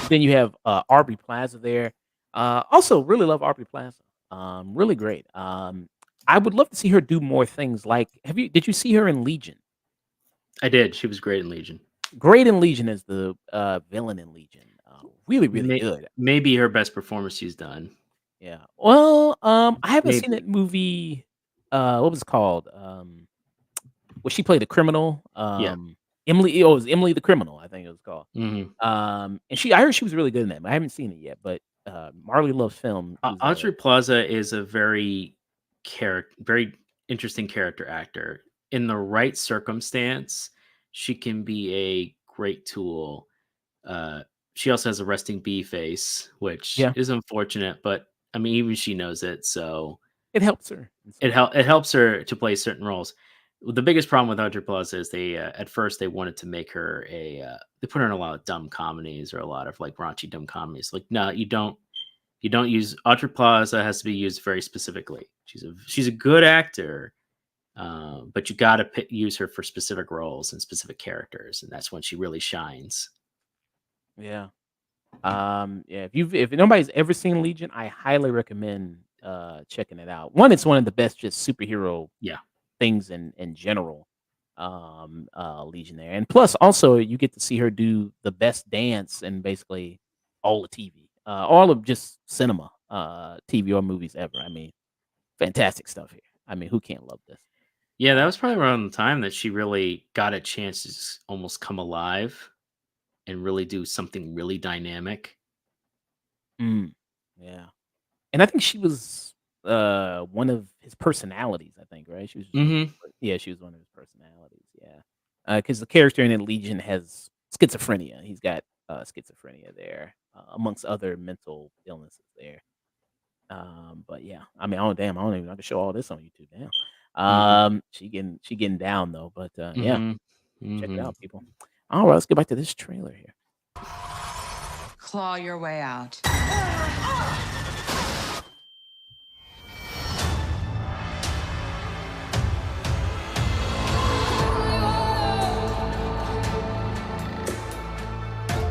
Then you have Aubrey Plaza there. Also, really love Aubrey Plaza. Really great. I would love to see her do more things. Like, did you see her in Legion? I did. She was great in Legion. Great in Legion as the villain in Legion. Really, really May good. Maybe her best performance she's done. Yeah. Well, I haven't seen Maybe. that movie. What was it called? Where she played the criminal. Yeah. Emily. Oh, it was Emily the Criminal. I think it was called. Mhm. And I heard she was really good in that. But I haven't seen it yet. But Marley loves film. Who's Audrey Plaza is a very interesting character actor. In the right circumstance, she can be a great tool. Uh, she also has a resting bee face, which yeah, is unfortunate, but I mean, even she knows it, so it helps her in some way. it helps her to play certain roles. The biggest problem with Audrey Plaza is they at first they wanted to make her they put her in a lot of dumb comedies or a lot of like raunchy dumb comedies. Like, no, you don't use Audrey Plaza has to be used very specifically. She's a good actor, but you got to use her for specific roles and specific characters, and that's when she really shines. Yeah. Yeah, if nobody's ever seen Legion, I highly recommend checking it out. One, it's one of the best just superhero Yeah. things in general. Legion there. And plus also you get to see her do the best dance in basically all the TV. All of just cinema, TV or movies ever. I mean, fantastic stuff here. I mean, who can't love this? Yeah, that Uh, was probably around the time that she really got a chance to almost come alive and really do something really dynamic. mm, yeah. And I think she was one of his personalities, I think, right? She was just one of Hmm. his yeah, she was one of his personalities, yeah. Because the character in Legion has schizophrenia. He's got schizophrenia there, amongst other mental illnesses there. But yeah, I mean, oh damn, I don't even I can show all this on YouTube now. Hmm. She getting down though, but yeah, Hmm. check it Hmm. out, people. All right, let's get back to this trailer here. Claw your way out.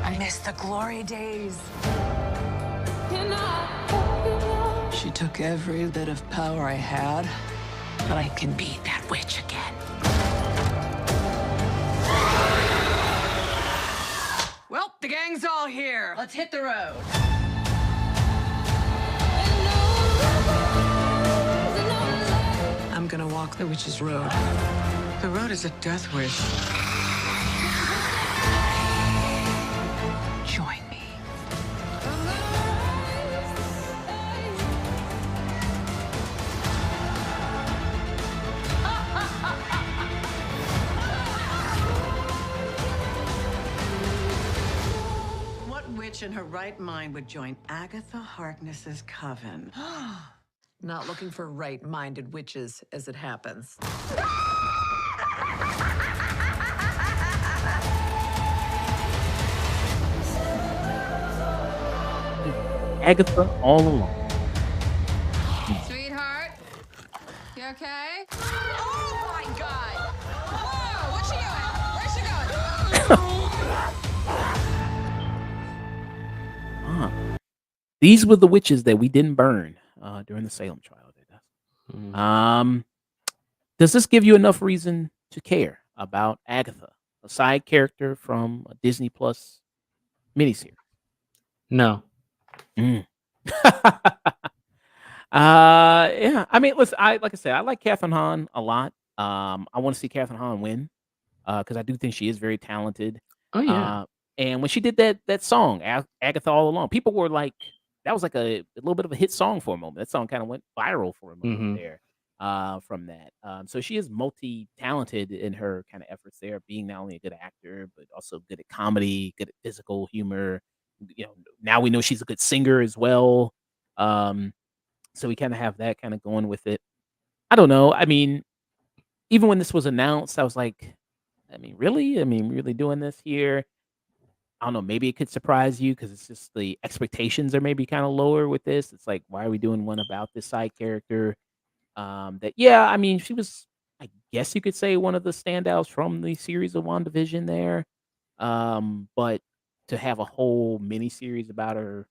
I miss the glory days. She took every bit of power I had, But I can beat that witch again. well, the gang's all here. Let's hit the road. I'm gonna walk the witch's road. The road is a death wish. Join me. What witch in her right mind would join Agatha Harkness's coven? Not looking for right-minded witches, as it happens. Agatha all along. Sweetheart, you okay? Oh my God! Whoa, what's she doing? Where's she going? These were the witches that we didn't burn during the Salem trial. Mhm. Does this give you enough reason to care about Agatha, a side character from a Disney Plus miniseries? No. Mm. Yeah. I mean, listen. Like I said, I like Catherine Hahn a lot. I want to see Catherine Hahn win because I do think she is very talented. Oh yeah. Uh, and when she did that song, Agatha All Along, people were like, that was like a little bit of a hit song for a moment. That song kind of went viral for a moment Hmm. there. From that, so she is multi-talented in her kind of efforts there, being not only a good actor but also good at comedy, good at physical humor. You know, now we know she's a good singer as well. Um, so we kind of have that kind of going with it. I don't know. I mean, even when this was announced, I was like, I mean, really? I mean, really doing this here? I don't know. Maybe it could surprise you because it's just the expectations are maybe kind of lower with this. It's like, why are we doing one about this side character? Yeah, I mean, she was, I guess you could say, one of the standouts from the series of WandaVision there. But to have a whole mini series about her,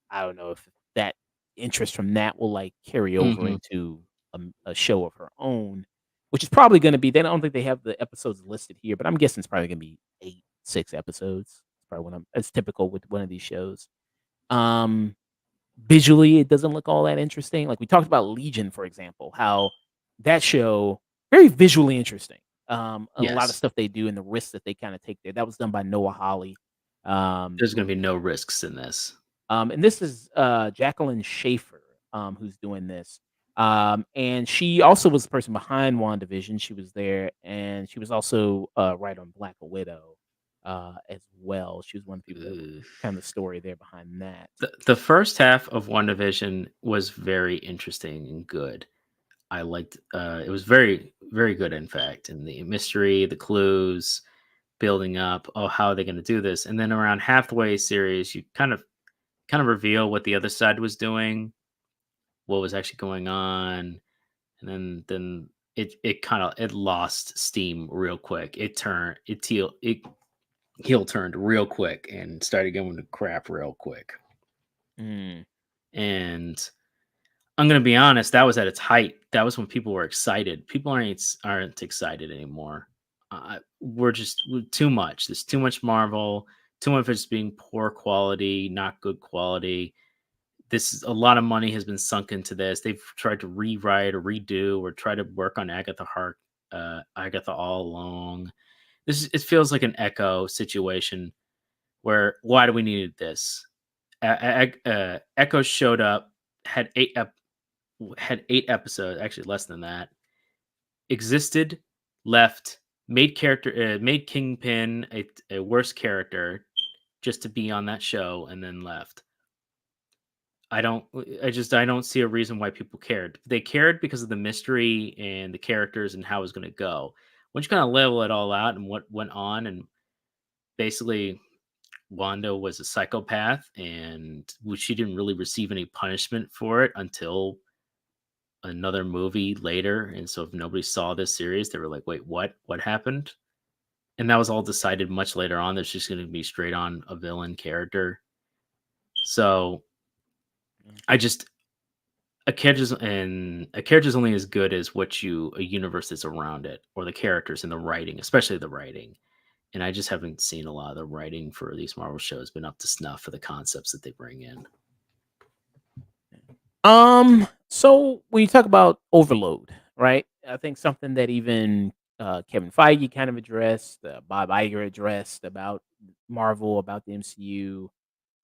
I don't know if that interest from that will like carry over Hmm. into a show of her own, which is probably going to be. They don't think they have the episodes listed here, but I'm guessing it's probably going to be 6 episodes. It's probably it's typical with one of these shows. Um, Visually, it doesn't look all that interesting. Like we talked about Legion, for example, how that show very visually interesting. And a lot of Yes. stuff they do and the risks that they kind of take there. That was done by Noah Hawley. There's going Who to be no risks in this. and this is Jacqueline Schaefer, who's doing this. And she also was the person behind WandaVision. She was there, and she was also right on Black Widow as well. She was one of the people that were Ugh. kind of the story there behind that. The first half of WandaVision was very interesting and good. I liked it was very, very good, in fact. And the mystery, the clues, building up, oh, how are they going to do this? And then around halfway series, you kind of reveal what the other side was doing, what was actually going on. And then it lost steam real quick. It heel turned real quick and started going to crap real quick. Mm. And I'm gonna be honest, that was at its height. That was when people were excited. People aren't excited anymore. We're too much. There's too much Marvel. Too much of it's being poor quality, not good quality. A lot of money has been sunk into this. They've tried to rewrite or redo or try to work on Agatha all along. It feels like an Echo situation where why do we need this? Echo showed up, had had 8 episodes, actually less than that, existed, left, made Kingpin a worse character just to be on that show, and then left. I don't I don't see a reason why people cared. They cared because of the mystery and the characters and how it was going to go. Once you kind of level it all out and what went on, and basically Wanda was a psychopath and she didn't really receive any punishment for it until another movie later. And so if nobody saw this series, they were like, wait, what happened? And that was all decided much later on. That's just going to be straight on a villain character. So I just a character's only as good as a universe that's around it, or the characters and the writing, especially the writing. And I just haven't seen a lot of the writing for these Marvel shows been up to snuff for the concepts that they bring in. So when you talk about overload, right? I think something that even Kevin Feige kind of addressed, Bob Iger addressed about Marvel, about the MCU,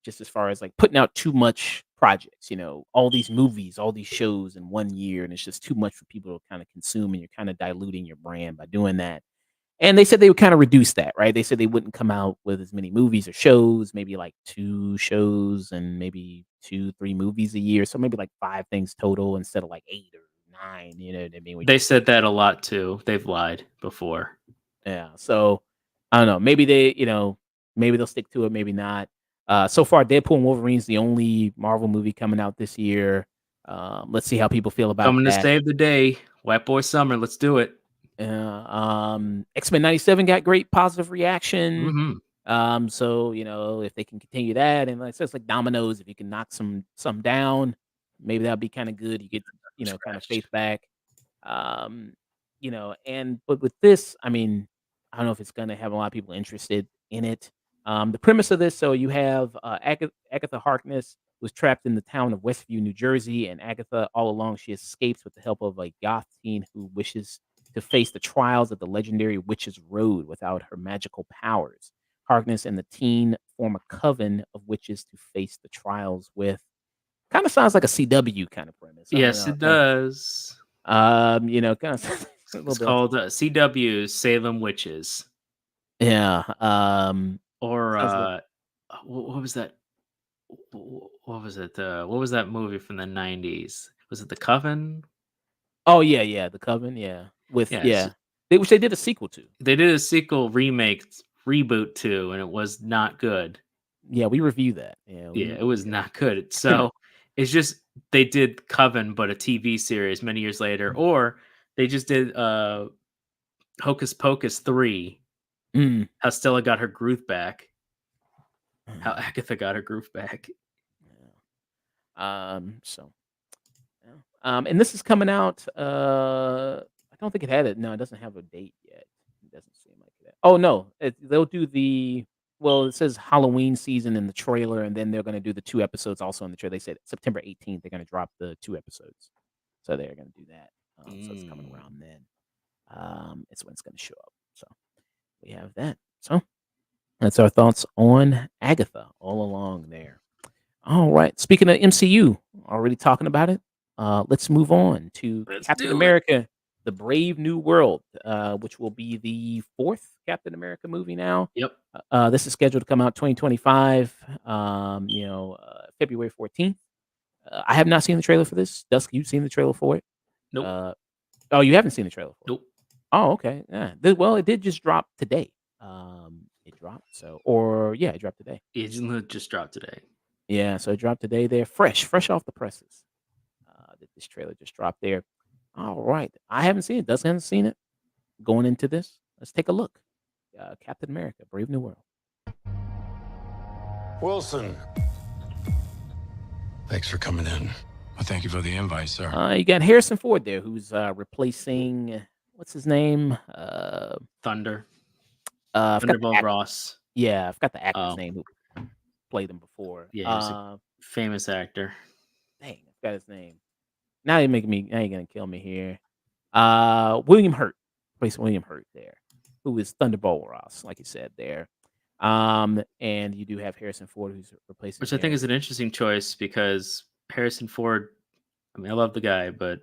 just as far as like putting out too much projects, all these movies, all these shows in 1 year, and it's just too much for people to kind of consume, and you're kind of diluting your brand by doing that. And they said they would kind of reduce that, right? They said they wouldn't come out with as many movies or shows, maybe like 2 shows and maybe 2, 3 movies a year. So maybe like 5 things total instead of like 8 or 9, you know what I mean? They said that a lot too. They've lied before. Yeah. So I don't know. Maybe maybe they'll stick to it, maybe not. So far, Deadpool and Wolverine's the only Marvel movie coming out this year. Let's see how people feel about Coming to that. save the day. White Boy Summer. Let's do it. X-Men 97 got great positive reaction. Hmm. So if they can continue that, and like I said, it's like dominoes, if you can knock some down, maybe that'd be kind of good. You get kind of faith Scratched. back. Um, but with this, I mean, I don't know if it's gonna have a lot of people interested in it. The premise of this, so you have Agatha Harkness was trapped in the town of Westview, New Jersey, and Agatha all along she escapes with the help of a goth teen who wishes to face the trials of the legendary Witch's Road without her magical powers. Harkness and the teen form a coven of witches to face the trials with. Kind of sounds like a CW kind of premise. I don't Yes, know. it does. Kind of a little It's bit like, called CW Salem Witches. yeah. Or Sounds like what was that? What was it? What was that movie from the 90s? Was it The Coven? oh yeah, the Coven, yeah. With Yes. which they did a sequel to. They did a sequel remake reboot too, and it was not good. Yeah, we review that. Yeah, it was not good. So it's just they did Coven, but a TV series many years later, or they just did Hocus Pocus 3. Mm. How Stella got her groove back. How Mm. Agatha got her groove back. Yeah. So yeah. And this is coming out. I don't think it had it. No, it doesn't have a date yet. It doesn't seem like that. Oh no, they'll do the. Well, it says Halloween season in the trailer, and then they're going to do the 2 episodes also in the trailer. They said September 18th they're going to drop the 2 episodes, so they're going to do that. So it's coming around then. It's when it's going to show up. So we have that. So that's our thoughts on Agatha all along there. All right. Speaking of MCU, already talking about it. Let's move on to Let's Captain do it. America: The Brave New World, which will be the 4th Captain America movie now. Yep. This is scheduled to come out 2025, February 14th. I have not seen the trailer for this. Dusk, you've seen the trailer for it? Nope. Oh, you haven't seen the trailer for it? Nope. Oh, okay. Yeah. Well, it did just drop today. It dropped. It dropped today. It just dropped today. Yeah, so it dropped today there, fresh off the presses. That this trailer just dropped there. All right. I haven't seen it. Dustin hasn't seen it. Going into this, let's take a look. Captain America, Brave New World. Wilson. Thanks for coming in. Well, thank you for the invite, sir. You got Harrison Ford there, who's replacing what's his name? Thunder. I forgot the Thunderbolt actor. Ross. Yeah, I forgot the actor's Oh, name who played him before. yeah, he was a famous actor. Dang, I forgot his name. Now you're making me. Now you're gonna kill me here. William Hurt, replace William Hurt there, who is Thunderbolt Ross, like you said there. And you do have Harrison Ford, who's replacing Which I think him. is an interesting choice because Harrison Ford, I mean, I love the guy, but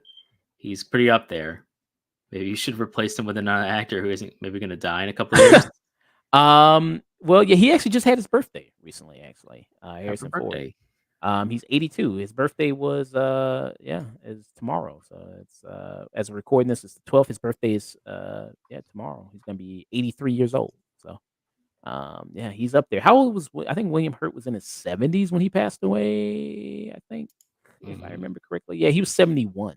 he's pretty up there. Maybe you should replace him with another actor who isn't maybe going to die in a couple of years. Well, yeah, he actually just had his birthday recently. Actually, Happy Harrison Ford. birthday. He's 82. His birthday was is tomorrow. So it's as a recording this, it's the 12th. His birthday is tomorrow. He's gonna be 83 years old. So yeah, he's up there. How old was I think William Hurt was in his 70s when he passed away, I think, if I remember correctly. Yeah, he was 71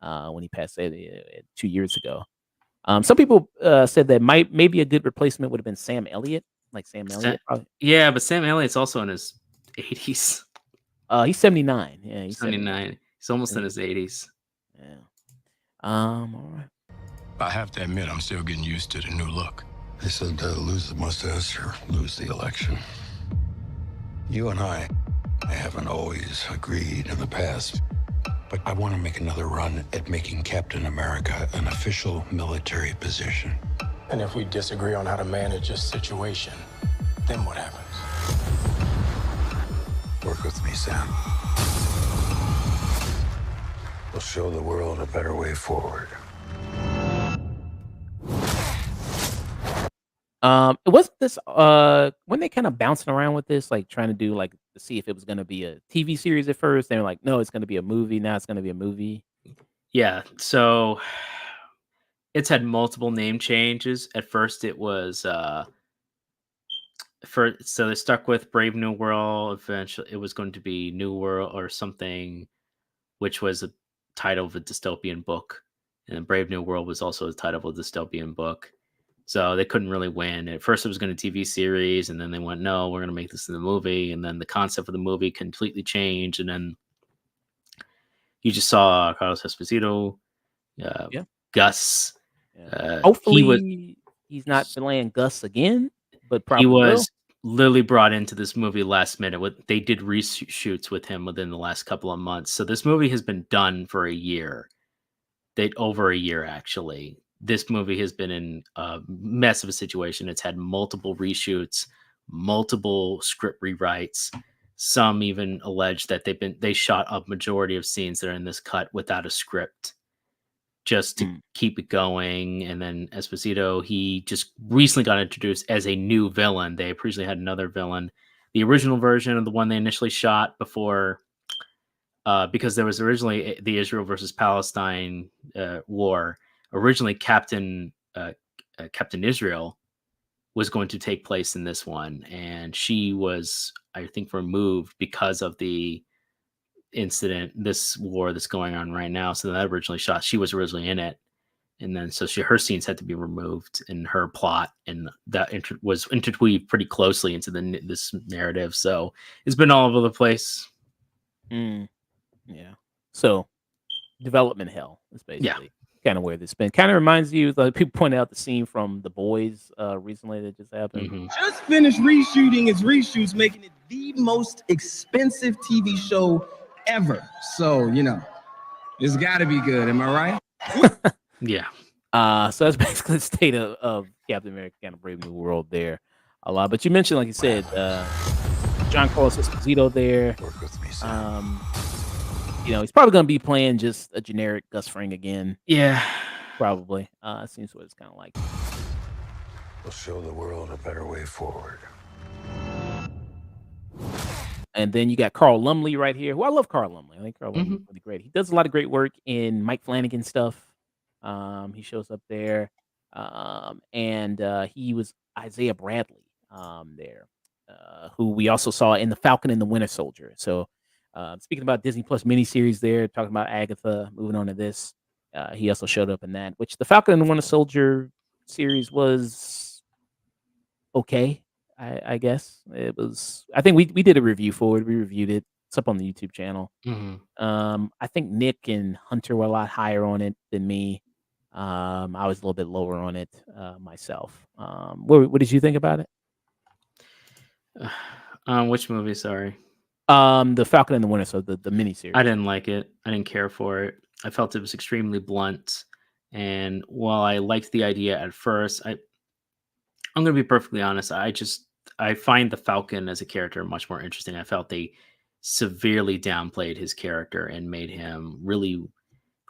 when he passed away 2 years ago. Some people said that maybe a good replacement would have been Sam Elliott, like Sam Elliott. Probably. Yeah, but Sam Elliott's also in his 80s. He's 79. Yeah, he's 79. He's almost in his 80s. Yeah. All right. I have to admit, I'm still getting used to the new look. They said lose the mustache or lose the election. You and I haven't always agreed in the past, but I want to make another run at making Captain America an official military position. And if we disagree on how to manage this situation, then what happens? Work with me, Sam. We'll show the world a better way forward. It wasn't this when they kind of bouncing around with this, like trying to do like to see if it was gonna be a TV series at first. They were like, no, it's gonna be a movie. Now it's gonna be a movie. Yeah, so it's had multiple name changes. At first it was so they stuck with Brave New World. Eventually it was going to be New World or something, which was a title of a dystopian book. And then Brave New World was also the title of a dystopian book. So they couldn't really win. At first it was going to TV series, and then they went, no, we're going to make this in the movie. And then the concept of the movie completely changed. And then you just saw Carlos Esposito, Gus. Yeah. Hopefully he's not playing Gus again, but probably he was will. literally brought into this movie last minute. They did reshoots with him within the last couple of months. So this movie has been done for a year. Over a year, actually. This movie has been in a mess of a situation. It's had multiple reshoots, multiple script rewrites. Some even allege that they shot a majority of scenes that are in this cut without a script just to keep it going. And then Esposito, he just recently got introduced as a new villain. They previously had another villain. The original version of the one they initially shot before, because there was originally the Israel versus Palestine war. Originally, Captain Israel was going to take place in this one, and she was, I think, removed because of the incident, this war that's going on right now. So that originally shot, she was originally in it, and then so her scenes had to be removed in her plot, and that was interweaved pretty closely into this narrative. So it's been all over the place. Yeah. So development hell is basically kind of where this been. Kind of reminds you, like people point out the scene from The Boys recently that just happened. Just finished reshooting its reshoots, making it the most expensive TV show ever. So, it's got to be good. Am I right? Yeah. So that's basically the state of Captain America kind of Brave New World there. A lot. But you mentioned, like you said, John Carlos Esposito there. Work with me, Sam. He's probably going to be playing just a generic Gus Fring again. Yeah. Probably. Seems what it's kind of like. We'll show the world a better way forward. And then you got Carl Lumley right here, who I love Carl Lumley. I think Carl Lumley is really great. He does a lot of great work in Mike Flanagan stuff. He shows up there. And he was Isaiah Bradley there, who we also saw in The Falcon and the Winter Soldier. So speaking about Disney Plus miniseries there, talking about Agatha, moving on to this. He also showed up in that, which the Falcon and the Winter Soldier series was okay. I guess it was. I think we did a review for it. We reviewed it. It's up on the YouTube channel. Hmm. I think Nick and Hunter were a lot higher on it than me. I was a little bit lower on it myself. What did you think about it? Which movie? Sorry, The Falcon and the Winter Soldier, the miniseries. I didn't like it. I didn't care for it. I felt it was extremely blunt. And while I liked the idea at first, I'm going to be perfectly honest. I find the Falcon as a character much more interesting. I felt they severely downplayed his character and made him really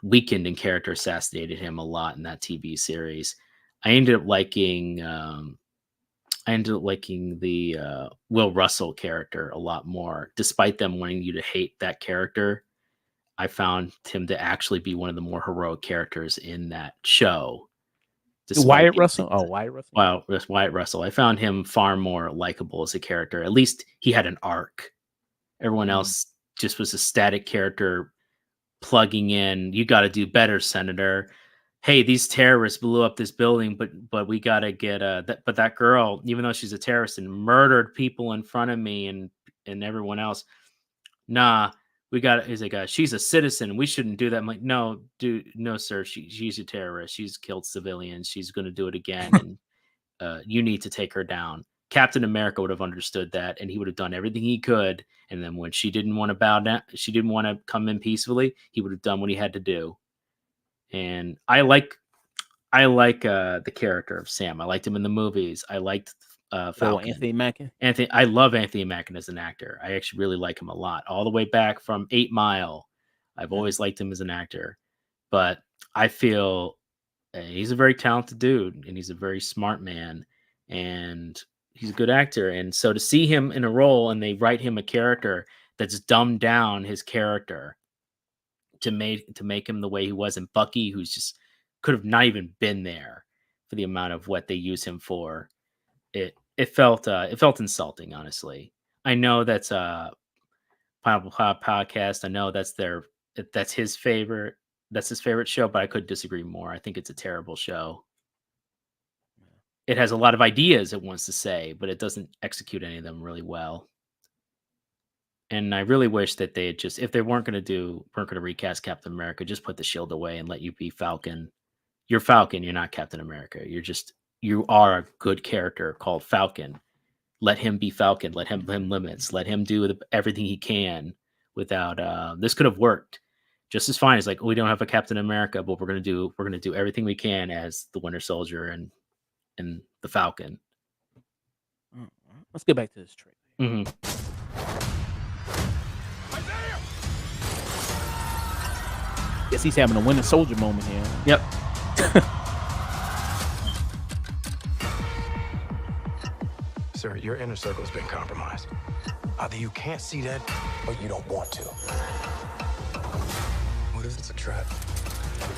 weakened in character, assassinated him a lot in that TV series. I ended up liking the Will Russell character a lot more, despite them wanting you to hate that character. I found him to actually be one of the more heroic characters in that show. Wyatt Russell? Oh, Wyatt Russell. Wow, that's Wyatt Russell. I found him far more likable as a character. At least he had an arc. Everyone else just was a static character plugging in. You got to do better, Senator. Hey, these terrorists blew up this building, but we got to get but that girl, even though she's a terrorist and murdered people in front of me and everyone else, nah, we got. He's like, she's a citizen. We shouldn't do that. I'm like, no, dude, no, sir. She's a terrorist. She's killed civilians. She's going to do it again, and you need to take her down. Captain America would have understood that, and he would have done everything he could. And then when she didn't want to bow down, she didn't want to come in peacefully, he would have done what he had to do. And I like the character of Sam. I liked him in the movies. I liked Falcon. Anthony Mackie. I love Anthony Mackie as an actor. I actually really like him a lot. All the way back from 8 Mile, I've always liked him as an actor. But I feel he's a very talented dude, and he's a very smart man, and he's a good actor. And so to see him in a role and they write him a character that's dumbed down his character to make him the way he was, and Bucky, who's just could have not even been there for the amount of what they use him for, it felt insulting, honestly. I know that's a Pineapple Podcast. I know that's his favorite show, but I could disagree more. I think it's a terrible show. It has a lot of ideas it wants to say, but it doesn't execute any of them really well. And I really wish that they had just, if they weren't going to recast Captain America, just put the shield away and let you be Falcon. You're Falcon. You're not Captain America. You are a good character called Falcon. Let him be Falcon. Let him limits. Let him do everything he can without, this could have worked just as fine. It's like, we don't have a Captain America, but we're going to do everything we can as the Winter Soldier and the Falcon. Let's get back to this trailer. Mm-hmm. Guess he's having a Winter Soldier moment here. Yep. Sir, your inner circle's been compromised. Either you can't see that, or you don't want to. What if it's a trap?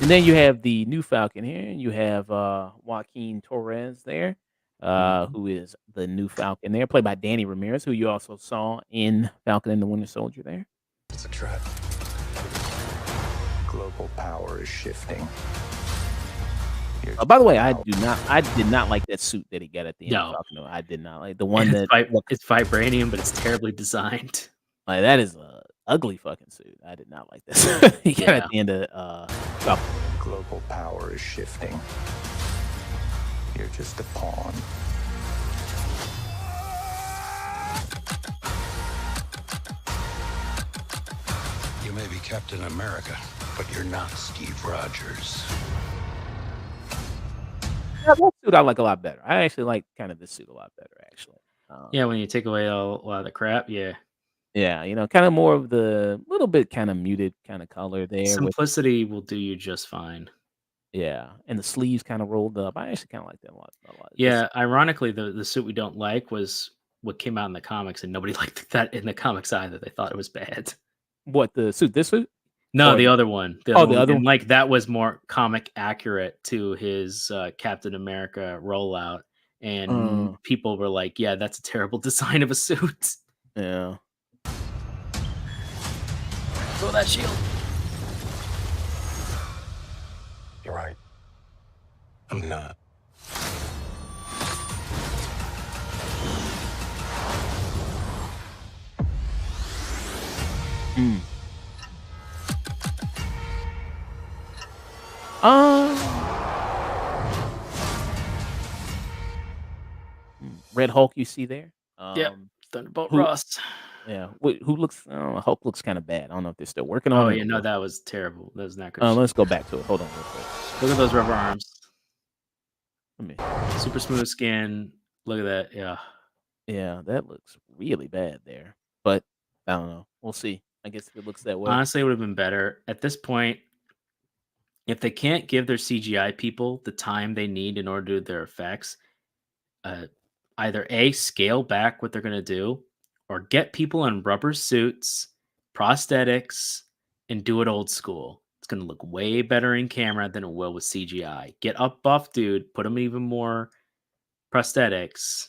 And then you have the new Falcon here. You have Joaquin Torres there, who is the new Falcon there, played by Danny Ramirez, who you also saw in Falcon and the Winter Soldier there. It's a trap. Global power is shifting. By the way, I did not like that suit that he got at the end. No. Of Falcon. I did not like the one it's vibranium, but it's terribly designed. Like, that is a ugly fucking suit. I did not like this. He got at the end of Falcon. Global power is shifting. You're just a pawn. You may be Captain America, but you're not Steve Rogers. Yeah, that suit I like a lot better. I actually like kind of this suit a lot better, actually. Yeah, when you take away a lot of the crap, yeah. Yeah, kind of more of the little bit kind of muted kind of color there. Simplicity will do you just fine. Yeah, and the sleeves kind of rolled up. I actually kind of like that a lot. Yeah, ironically, the suit we don't like was what came out in the comics, and nobody liked that in the comics either. They thought it was bad. What, the suit? This suit? No, the other one. The other one. Like, that was more comic accurate to his Captain America rollout, and people were like, "Yeah, that's a terrible design of a suit." Yeah. Throw that shield. I'm not. Mm. Um, Red Hulk, you see there? Yep. Thunderbolt Who? Ross. Yeah. Who looks? I don't know. Hulk looks kind of bad. I don't know if they're still working on Oh it yeah, no, or. that was terrible. That was not good shit. Let's go back to it. Hold on, real quick. Look at those rubber arms. Let me. Super smooth skin. Look at that. Yeah. Yeah, that looks really bad there. But I don't know. We'll see. I guess if it looks that way. Honestly, it would have been better at this point if they can't give their CGI people the time they need in order to do their effects. Either A, scale back what they're going to do, or get people in rubber suits, prosthetics, and do it old school. It's going to look way better in camera than it will with CGI. Get a buff dude, put him even more prosthetics.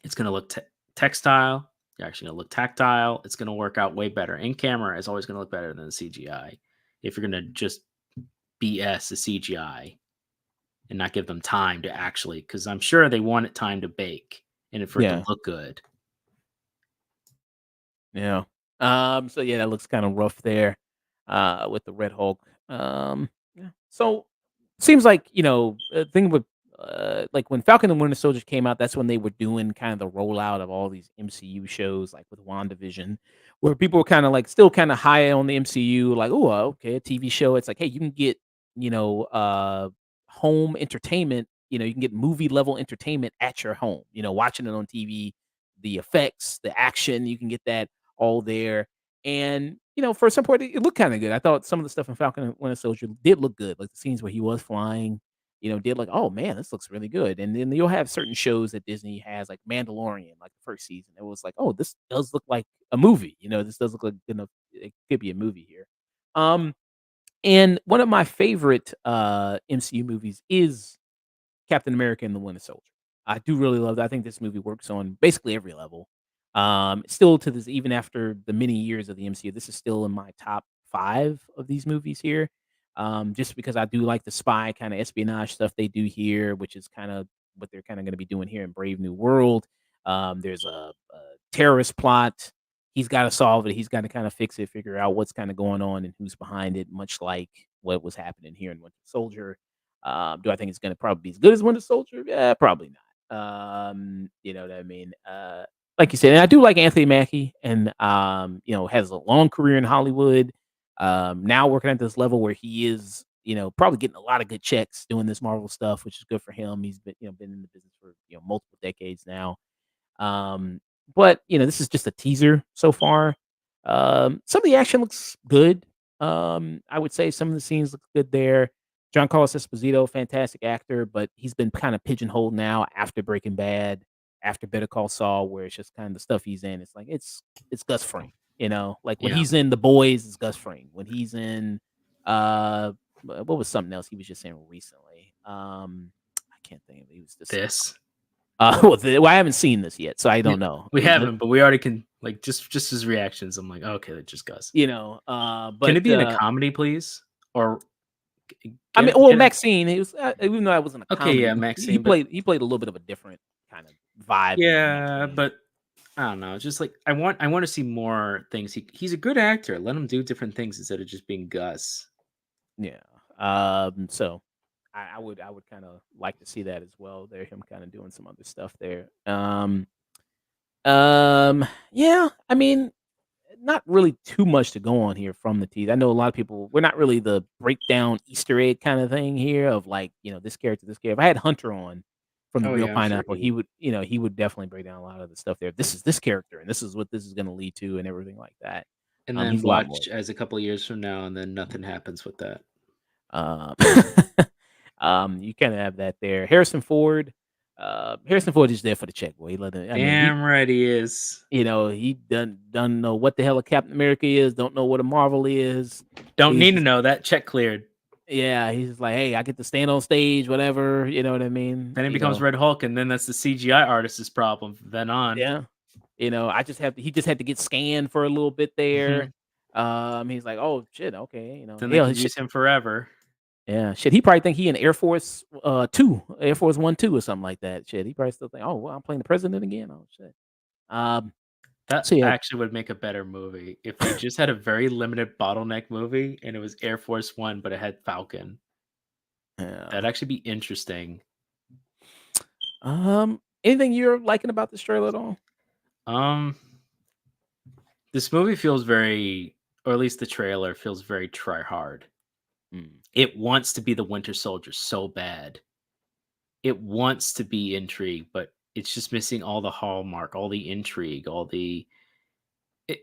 It's going to look textile. You're actually going to look tactile. It's going to work out way better. In camera, it's always going to look better than the CGI. If you're going to just BS the CGI and not give them time to actually, because I'm sure they wanted time to bake and for it to Yeah. look good. Yeah. So yeah, that looks kind of rough there, with the Red Hulk. Yeah. So seems like thing with like when Falcon and Winter Soldier came out, that's when they were doing kind of the rollout of all these MCU shows, like with WandaVision, where people were kind of like still kind of high on the MCU, like, oh, okay, a TV show. It's like, hey, you can get you know home entertainment. You can get movie level entertainment at your home. Watching it on TV, the effects, the action, you can get that all there. And for some part, it looked kind of good. I thought some of the stuff in Falcon and Winter Soldier did look good, like the scenes where he was flying. Did like, oh man, this looks really good. And then you'll have certain shows that Disney has, like Mandalorian, like the first season. It was like, oh, this does look like a movie. This does look like it could be a movie here. Um, and one of my favorite MCU movies is Captain America and the Winter Soldier. I do really love that. I think this movie works on basically every level. Still to this, even after the many years of the MCU, this is still in my top 5 of these movies here. Just because I do like the spy kind of espionage stuff they do here, which is kind of what they're kind of going to be doing here in Brave New World. There's a terrorist plot. He's got to solve it. He's got to kind of fix it, figure out what's kind of going on and who's behind it, much like what was happening here in Winter Soldier. Do I think it's gonna probably be as good as Winter Soldier? Yeah, probably not. You know what I mean? Like you said, and I do like Anthony Mackie, and has a long career in Hollywood. Now working at this level where he is, probably getting a lot of good checks doing this Marvel stuff, which is good for him. He's been in the business for multiple decades now. Um, but this is just a teaser so far. Some of the action looks good. I would say some of the scenes look good there. John Carlos Esposito, fantastic actor, but he's been kind of pigeonholed now after Breaking Bad, after Better Call Saul, where it's just kind of the stuff he's in. It's like it's Gus Fring, like when Yeah. he's in The Boys, it's Gus Fring. When he's in what was something else he was just in recently? I can't think of it. He was just This. well, I haven't seen this yet, so I don't know. We But, haven't, but we already can like just his reactions. I'm like, okay, that just Gus. Can but it be in a comedy, please? Or I mean, get, well, get it- Maxine, he was even though I wasn't a Okay, comedy, yeah, he Maxine, but played a little bit of a different kind of vibe. than yeah, Maxine. but I don't know. Just like I want to see more things. He's a good actor. Let him do different things instead of just being Gus. Yeah. So I would kind of like to see that as well. There, him kind of doing some other stuff there. Yeah. I mean, not really too much to go on here from the tease. I know a lot of people. We're not really the breakdown Easter egg kind of thing here of like this character, this character. If I had Hunter on from the Oh Real yeah, I'm sure Pineapple, he would. he would definitely break down a lot of the stuff there. This is this character, and this is what this is going to lead to, and everything like that. And then He's a lot more. watch as a couple of years from now, and then nothing happens with that. Um, you kind of have that there. Harrison Ford. Harrison Ford is there for the check, boy. He let him, I mean, Damn right he is. he done know what the hell a Captain America is. Don't know what a Marvel is. Don't He's need to just- know that. Check cleared. Yeah, he's just like, hey, I get to stand on stage, whatever. You know what I mean? Then he becomes Red Hulk, and then that's the CGI artist's problem. From then on, Yeah. I just have to. He just had to get scanned for a little bit there. He's like, oh shit, okay. then they Hell, can use him forever. Yeah, shit, he probably think he in Air Force, 2, Air Force 1, 2 or something like that. Shit, he probably still think, "Oh, well, I'm playing the president again? Oh, shit." Um, That so yeah, actually would make a better movie if they just had a very limited bottleneck movie and it was Air Force One, but it had Falcon. yeah. That'd actually be interesting. Anything you're liking about this trailer at all? Um, this movie feels very, or at least the trailer feels very try hard. Mm, It wants to be the Winter Soldier so bad. It wants to be intrigue, but it's just missing all the hallmark, all the intrigue, all the. It,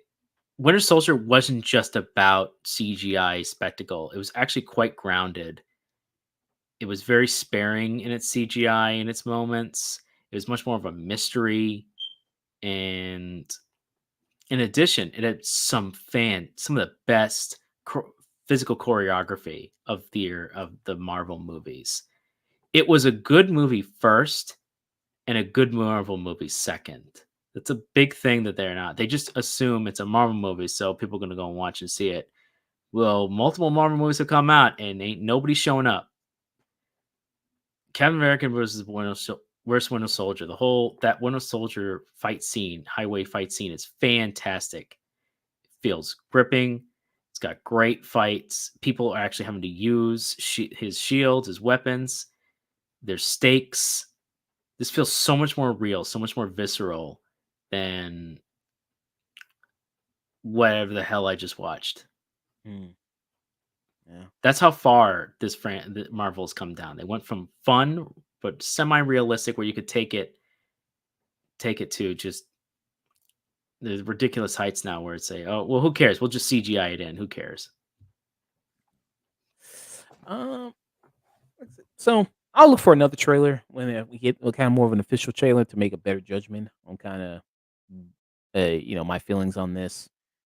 Winter Soldier wasn't just about CGI spectacle. It was actually quite grounded. It was very sparing in its CGI in its moments. It was much more of a mystery, and in addition, it had some of the best physical choreography of the Marvel movies. It was a good movie first and a good Marvel movie second. That's a big thing that they're not. They just assume it's a Marvel movie, so people are gonna go and watch and see it. Well, multiple Marvel movies have come out and ain't nobody showing up. Captain America versus Winter Soldier. The whole that Winter Soldier fight scene, highway fight scene, is fantastic. It feels gripping. It's got great fights. People are actually having to use his shields, his weapons. There's stakes. This feels so much more real, so much more visceral than whatever the hell I just watched. mm, yeah. That's how far Marvel's come down. They went from fun but semi-realistic, where you could take it to just the ridiculous heights now, where it's oh well, who cares? We'll just CGI it in. Who cares? Um, so I'll look for another trailer when we get kind of more of an official trailer to make a better judgment on kind of, my feelings on this.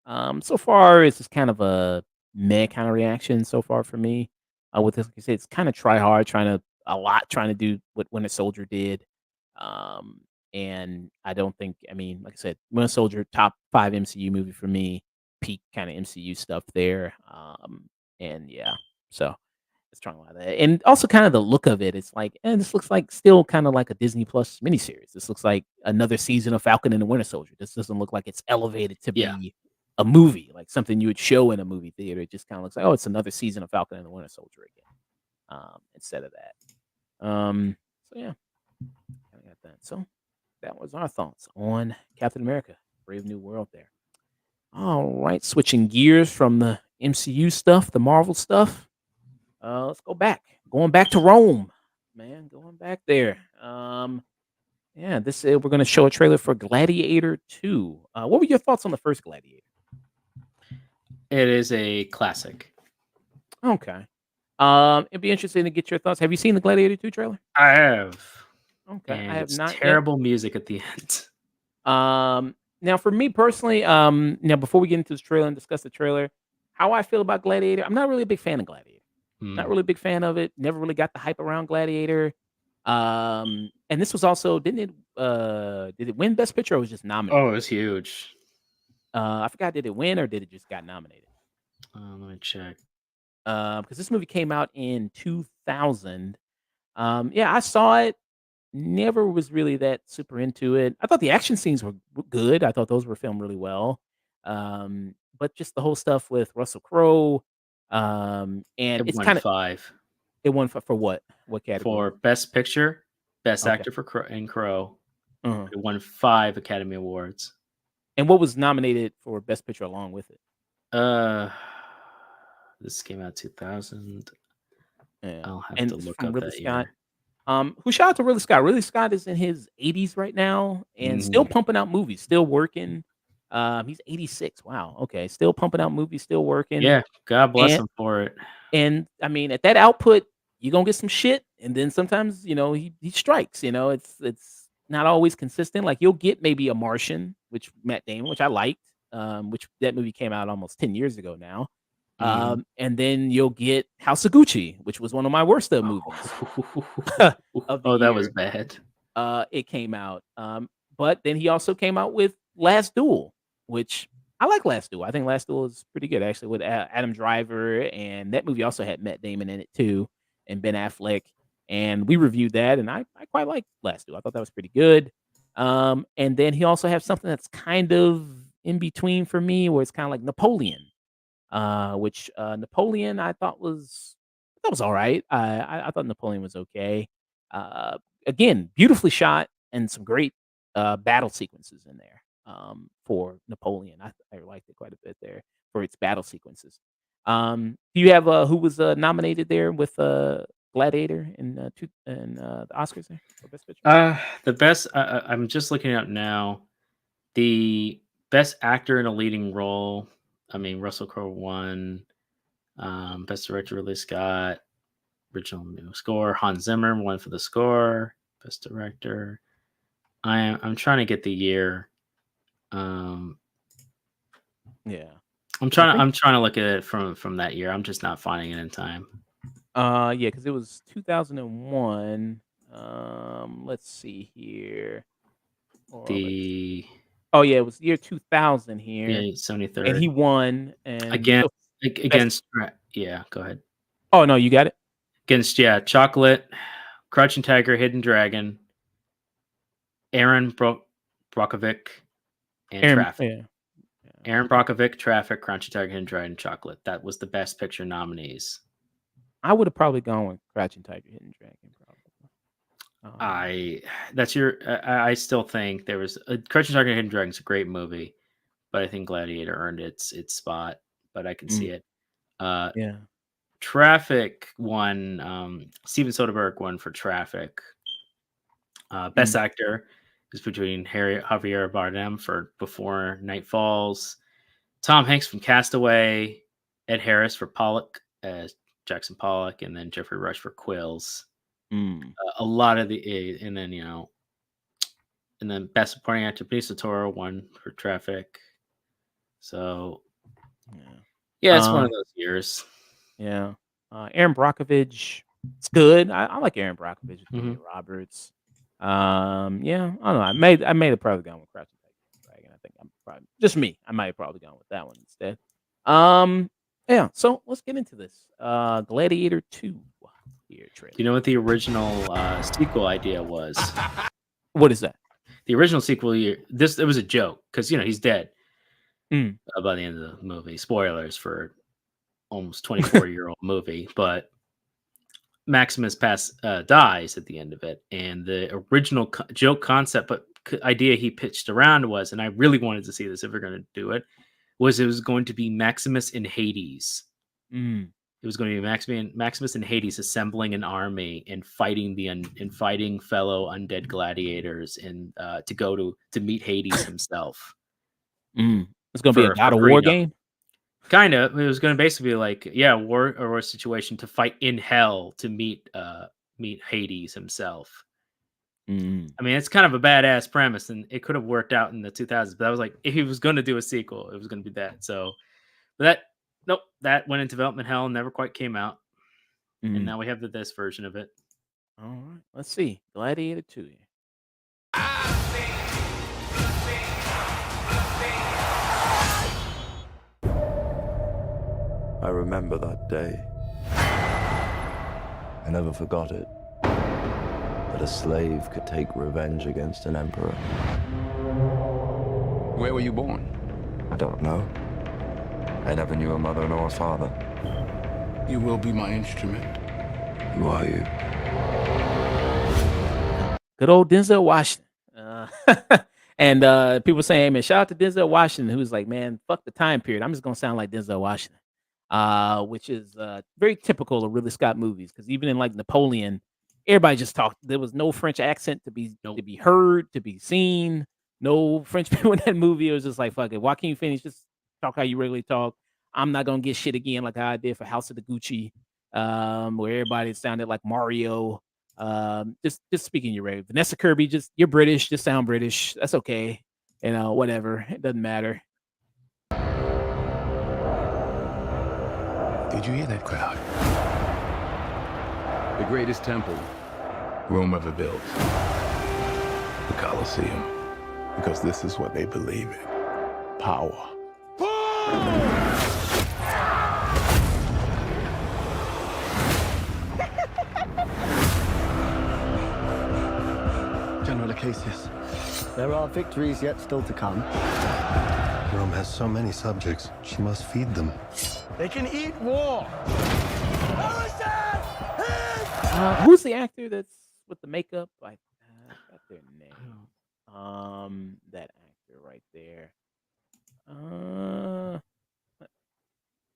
So far it's just kind of a meh kind of reaction so far for me. With this, like I said, it's kind of try hard, trying to do what Winter Soldier did. Um, and I don't think, I mean, like I said, Winter Soldier top 5 MCU movie for me, peak kind of MCU stuff there. And yeah, so it's trying like that, and also kind of the look of it. It's like, this looks like still kind of like a Disney Plus miniseries. This looks like another season of Falcon and the Winter Soldier. This doesn't look like it's elevated to Yeah. be a movie, like something you would show in a movie theater. It just kind of looks like, oh, it's another season of Falcon and the Winter Soldier again. Instead of that. So yeah, I got that. So that was our thoughts on Captain America: Brave New World. There. All right, switching gears from the MCU stuff, the Marvel stuff. Let's go back. Going back to Rome, man. Going back there. Yeah, we're gonna show a trailer for Gladiator 2. What were your thoughts on the first Gladiator? It is a classic. Okay. It'd be interesting to get your thoughts. Have you seen the Gladiator 2 trailer? I have. Okay, I And have it's not yet. terrible music at the end. Now for me personally, now before we get into this trailer and discuss the trailer, how I feel about Gladiator, I'm not really a big fan of Gladiator. Not Hmm. really a big fan of it. Never really got the hype around Gladiator. And this was also did it win Best Picture or was it just nominated? Oh, it was huge. I forgot, did it win or did it just got nominated? Let me check. Because this movie came out in 2000. Yeah, I saw it. Never was really that super into it. I thought the action scenes were good. I thought those were filmed really well. But just the whole stuff with Russell Crowe, and It it's won kind of 5 it won for what? What category? for Best Picture, Best Okay. Actor for Crow. Uh-huh. It won 5 Academy Awards. And what was nominated for Best Picture along with it? Uh, this came out 2000. Yeah. I'll have And to it's look from up Ridley that Scott. year. Who shout out to Ridley Scott. Ridley Scott is in his 80s right now and still Mhm. pumping out movies, still working. He's 86. Wow. Okay. Still pumping out movies, still working. Yeah, God bless And him for it. and I mean, at that output, you're gonna get some shit, and then sometimes, he strikes, it's not always consistent. Like you'll get maybe a Martian, which Matt Damon, which I liked, which that movie came out almost 10 years ago now. Mhm. And then you'll get House of Gucci, which was one of my worst of movies of the Oh, that was year. bad. It came out. But then he also came out with Last Duel, which I like Last Duel. I think Last Duel is pretty good actually with Adam Driver, and that movie also had Matt Damon in it too, and Ben Affleck. And we reviewed that, and I quite like Last Duel. I thought that was pretty good. And then he also has something that's kind of in between for me, where it's kind of like Napoleon, which Napoleon I thought was all right. I thought Napoleon was okay. Uh, Again, beautifully shot and some great battle sequences in there for Napoleon. I liked it quite a bit there for its battle sequences. Do you have who was nominated there with Gladiator in the Oscars there for Best Picture? The best. I'm just looking up now. The best actor in a leading role. I mean, Russell Crowe won. Best director Ridley Scott. Original score. Hans Zimmer won for the score. Best director. I'm trying to get the year. Yeah. I'm trying to look at it from that year. I'm just not finding it in time. Yeah, because it was 2001. Let's see here. Oh yeah, it was the year 2000 here, Yeah, and 73rd. he won. And Again, so against yeah, go ahead. Oh no, you got it. Against Chocolate, Crouching Tiger, Hidden Dragon, Aaron Brockovich, and Traffic. Yeah. Aaron Brockovich, Traffic, Crouching Tiger, Hidden Dragon, Chocolate. That was the best picture nominees. I would have probably gone with Crouching Tiger, Hidden Dragon. I still think there was Crouching Tiger, Hidden Dragon is a great movie, but I think Gladiator earned its spot. But I can see it. Yeah. Traffic won. Steven Soderbergh won for Traffic. Best actor is between Javier Bardem for Before Night Falls, Tom Hanks from Castaway, Ed Harris for Pollock as Jackson Pollock, and then Jeffrey Rush for Quills. A lot of and then Best Supporting Actor Benicio del Toro won for Traffic. So yeah, it's one of those years. Yeah. Aaron Brockovich, it's good. I like Aaron Brockovich with Julia Roberts. Yeah, I don't know. I may have probably gone with Crouching Tiger, Dragon. I think I'm probably just me. I might have probably gone with that one instead. Yeah. So let's get into this. Gladiator 2 here trailer. Do you know what the original sequel idea was? What is that? The original sequel. It was a joke because he's dead by the end of the movie. Spoilers for almost 24-year-old movie, but Maximus dies at the end of it, and the original joke concept, but idea he pitched around was, and I really wanted to see this if we're going to do it, it was going to be Maximus in Hades. It was going to be Maximus and Hades assembling an army and fighting fighting fellow undead gladiators and to meet Hades himself. It's going to be a God of War game. Kind of. It was going to basically be like, war situation to fight in hell to meet Hades himself. I mean, it's kind of a badass premise, and it could have worked out in the 2000s. But I was like, if he was going to do a sequel, it was going to be that. So, but that went into development hell and never quite came out. And now we have this version of it. All right, let's see. Gladiator 2. I remember that day. I never forgot it. That a slave could take revenge against an emperor. Where were you born? I don't know. I never knew a mother nor a father. You will be my instrument. Who are you? Good old Denzel Washington. And people saying, hey, man, shout out to Denzel Washington, who's like, man, fuck the time period. I'm just going to sound like Denzel Washington. Which is very typical of Ridley Scott movies, because even in like Napoleon, everybody just talked. There was no French accent to be heard, to be seen. No French people in that movie. It was just like, fuck it. Joaquin Phoenix, just talk how you regularly talk. I'm not gonna get shit again like I did for House of the Gucci, where everybody sounded like Mario. Just speaking your regular. Vanessa Kirby, you're British, just sound British. That's okay. Whatever. It doesn't matter. Did you hear that crowd? The greatest temple Rome ever built. The Colosseum. Because this is what they believe in. Power. General Acacius. There are victories yet still to come. Rome has so many subjects. She must feed them. They can eat war. Who's the actor that's with the makeup? I got their name. That actor right there. Uh,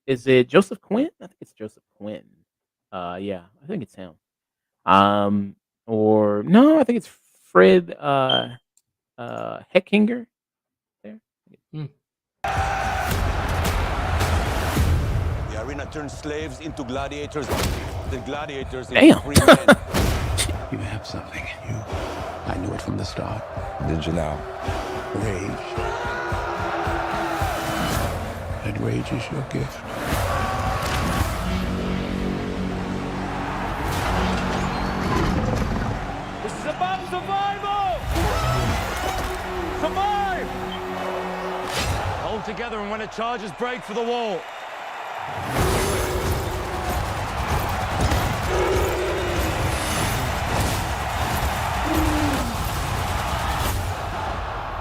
is it Joseph Quinn? I think it's Joseph Quinn. Yeah, I think it's him. Or no, I think it's Fred Heckinger there. The arena turns slaves into gladiators, then gladiators into Damn. free men. You have something in you. I knew it from the start. Did you now? Rage. That rage is your gift. This is about survival! Survive! Hold together, and when it charges, break for the wall.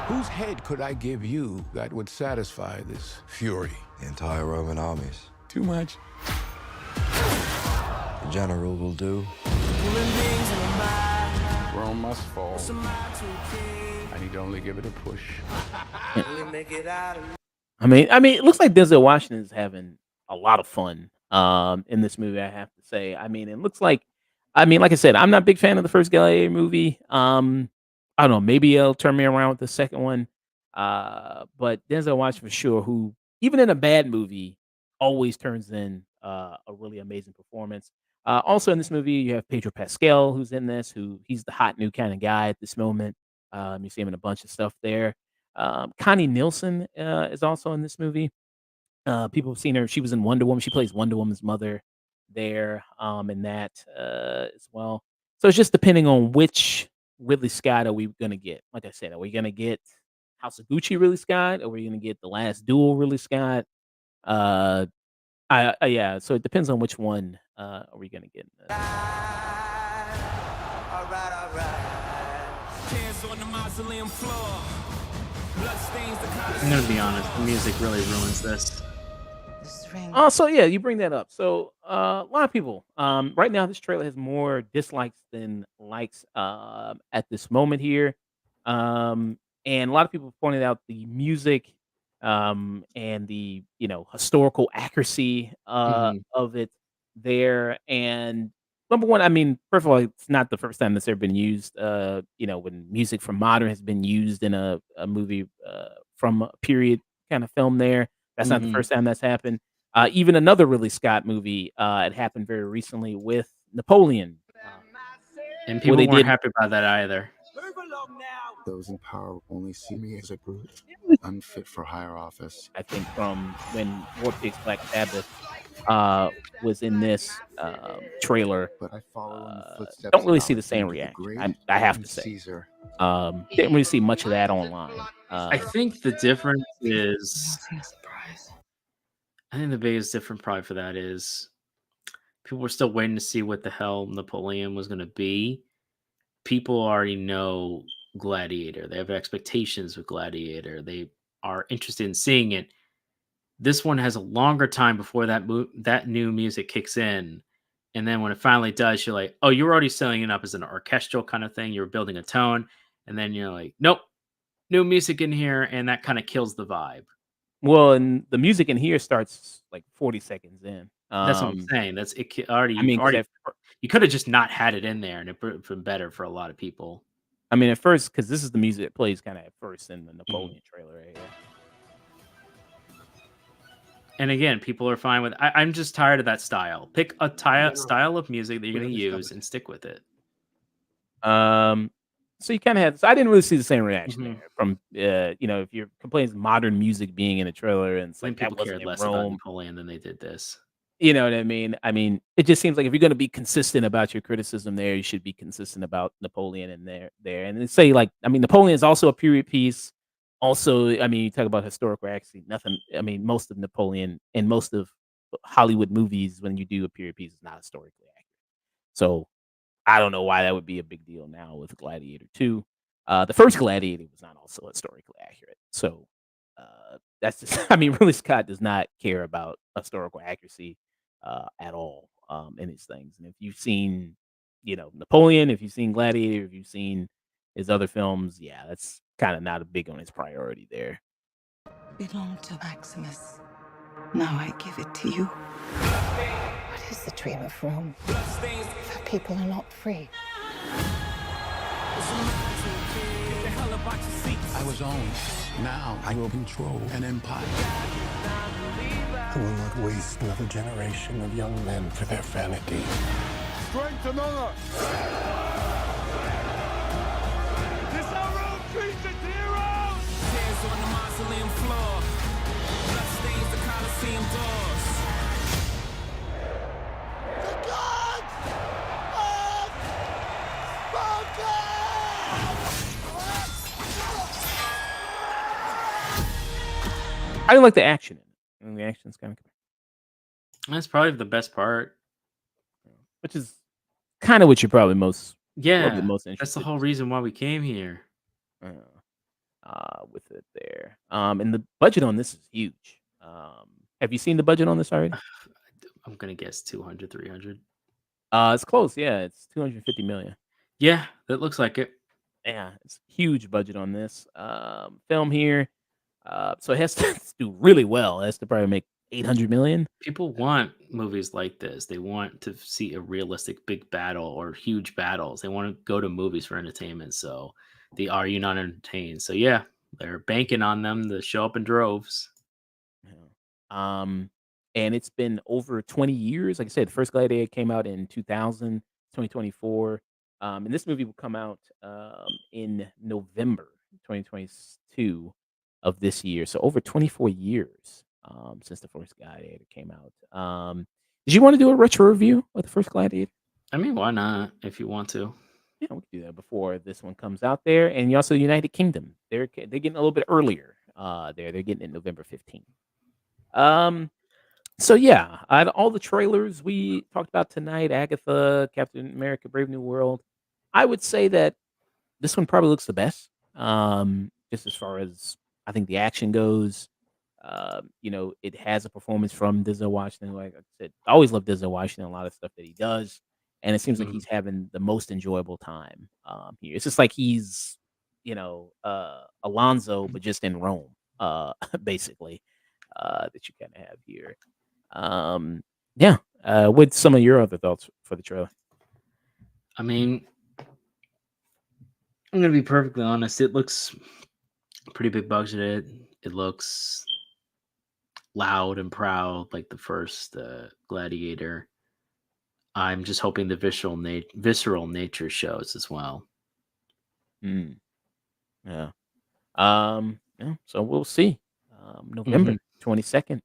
Whose head could I give you that would satisfy this fury? The entire Roman armies. Too much. The general will do. Rome must fall. I need to only give it a push. I mean, it looks like Denzel Washington is having a lot of fun in this movie. I have to say. I mean, it looks like, like I said, I'm not a big fan of the first Gladiator movie. I don't know. Maybe it'll turn me around with the second one. But Denzel Washington for sure, who even in a bad movie always turns in a really amazing performance. Also in this movie, you have Pedro Pascal, who's in this. He's the hot new kind of guy at this moment. You see him in a bunch of stuff there. Connie Nielsen is also in this movie. People have seen her. She was in Wonder Woman. She plays Wonder Woman's mother there in that as well. So it's just depending on which Ridley Scott are we going to get. Like I said, are we going to get House of Gucci Ridley Scott? Or are we going to get The Last Duel Ridley Scott? Yeah, so it depends on which one are we going to get. I'm gonna be honest, the music really ruins this. So yeah, you bring that up. So a lot of people right now this trailer has more dislikes than likes at this moment here. And a lot of people pointed out the music and the historical accuracy of it there. And number one, first of all, it's not the first time that's ever been used. When music from modern has been used in a movie from a period kind of film there. That's not the first time that's happened. Even another Ridley Scott movie, it happened very recently with Napoleon. And people weren't happy about that either. Those in power only see me as a brute, unfit for higher office. I think from when War Pigs Black Sabbath was in this trailer, But I follow in the footsteps don't really of see the same Alexander the reaction. Great I have and to say. Caesar. Didn't really see much of that online. I think the difference is, I think the biggest difference probably for that is people were still waiting to see what the hell Napoleon was going to be. People already know Gladiator. They have expectations with Gladiator. They are interested in seeing it. This one has a longer time before that new music kicks in. And then when it finally does, you're like, oh, you're already setting it up as an orchestral kind of thing. You're building a tone. And then you're like, nope, new music in here. And that kind of kills the vibe. Well, and the music in here starts like 40 seconds in. That's what I'm saying. That's it. Already, you could have just not had it in there, and it would have been better for a lot of people. At first, because this is the music that plays kind of at first in the Napoleon trailer right here. And again, people are fine with. I'm just tired of that style. Pick a style of music that you're going to use and stick with it. So you kind of had. So I didn't really see the same reaction there from. If you're complaining modern music being in a trailer, and it's like people that cared less about Napoleon than they did this. You know what I mean? It just seems like if you're going to be consistent about your criticism there, you should be consistent about Napoleon in there. And they say Napoleon is also a period piece. Also, I mean, you talk about historical accuracy, nothing I mean, most of Napoleon and most of Hollywood movies, when you do a period piece, is not historically accurate. So, I don't know why that would be a big deal now with Gladiator 2. The first Gladiator was not also historically accurate. So, that's just I mean, Ridley Scott does not care about historical accuracy, at all, in his things. And if you've seen, Napoleon, if you've seen Gladiator, if you've seen his other films, yeah, that's kinda not a big on his priority there. Belonged to Maximus. Now I give it to you. What is the dream of Rome? For people are not free. I was owned. Now I will control an empire. I will not waste another generation of young men for their vanity. Strength among us. This how Rome treats its heroes. Tears on the mausoleum floor. Blood stains the Colosseum doors. The gods have spoken. I like the action in it. And the action's kinda That's probably the best part. which is kinda what you're probably Yeah, most that's the interested whole reason why we came here. uh, with it there. And the budget on this is huge. Have you seen the budget on this already? I'm gonna guess 200, 300. It's close, yeah, it's 250,000,000. Yeah, that looks like it. Yeah, it's huge budget on this, film here. So it has to do really well. It has to probably make 800,000,000. People want movies like this. They want to see a realistic big battle or huge battles. They want to go to movies for entertainment. So they are you not entertained? So yeah, they're banking on them to show up in droves. Um, and it's been over 20 years. Like I said, the first Gladiator came out in 2000, 2024. And this movie will come out in November 2022 of this year. So over 24 years since the first Gladiator came out. Did you want to do a retro review of the first Gladiator? I mean, why not if you want to? Yeah, we can do that before this one comes out there. And you also United Kingdom. They're getting a little bit earlier. They're getting it November 15th. So yeah, out of all the trailers we talked about tonight, Agatha, Captain America, Brave New World, I would say that this one probably looks the best. Just as far as I think the action goes. It has a performance from Denzel Washington. Like I said, I always love Denzel Washington, a lot of stuff that he does. And it seems like Mhm. he's having the most enjoyable time here. It's just like he's, Alonzo, but just in Rome, basically, that you kind of have here. Yeah. What's some of your other thoughts for the trailer? I mean, I'm gonna be perfectly honest. It looks pretty big budgeted. It looks loud and proud, like the first Gladiator. I'm just hoping the visceral nature shows as well. Mm, yeah. Yeah. So we'll see. November Mhm. 22nd.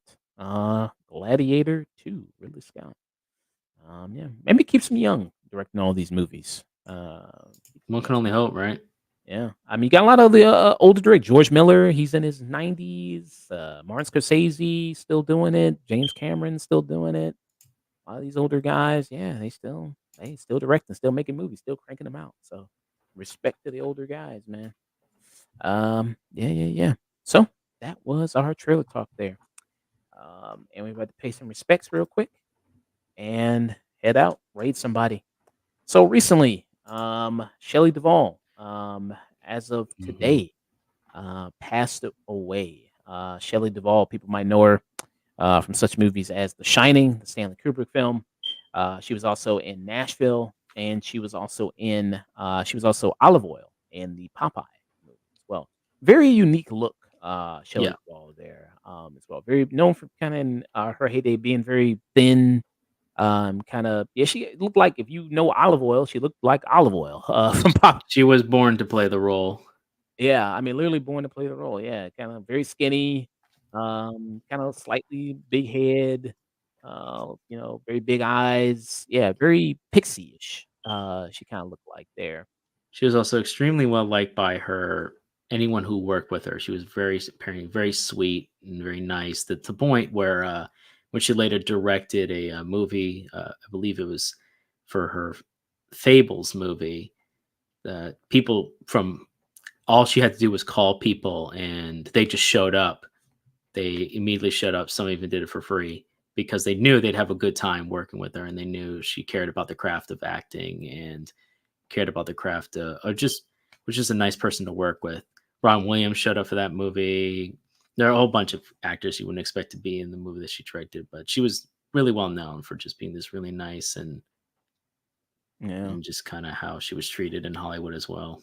Gladiator 2, Ridley Scott. Yeah. Maybe keeps me young directing all these movies. One can only hope, right? Yeah. I mean, you got a lot of the older direct. George Miller, he's in his 90s. Martin Scorsese still doing it. James Cameron still doing it. A lot of these older guys, yeah, they still directing, still making movies, still cranking them out. So respect to the older guys, man. Yeah, yeah, yeah. So that was our trailer talk there. And we're about to pay some respects real quick and head out, raid somebody. So recently, Shelley Duvall, as of Mhm. today, passed away. Shelley Duvall, people might know her from such movies as The Shining, the Stanley Kubrick film. She was also in Nashville, and she was also Olive Oil in the Popeye movie as well. Very unique look, Shelley Yeah. Duvall there as well. Very known for kind of in her heyday being very thin, kind of yeah. She looked like if you know Olive Oil, she looked like Olive Oil from Popeye. She was born to play the role. Yeah, I mean, literally born to play the role. Yeah, kinda very skinny, kinda slightly big head, very big eyes. Yeah, very pixie-ish, she kinda looked like there. She was also extremely well liked by her anyone who worked with her. She was apparently very sweet and very nice. To the point where when she later directed a movie, I believe it was for her Fables movie. People from all she had to do was call people, and they just showed up. They immediately showed up. Some even did it for free because they knew they'd have a good time working with her, and they knew she cared about the craft of acting and cared about the craft, or just was just a nice person to work with. Ron Williams showed up for that movie. There are a whole bunch of actors you wouldn't expect to be in the movie that she directed, but she was really well known for just being this really nice Yeah. and just kind of how she was treated in Hollywood as well.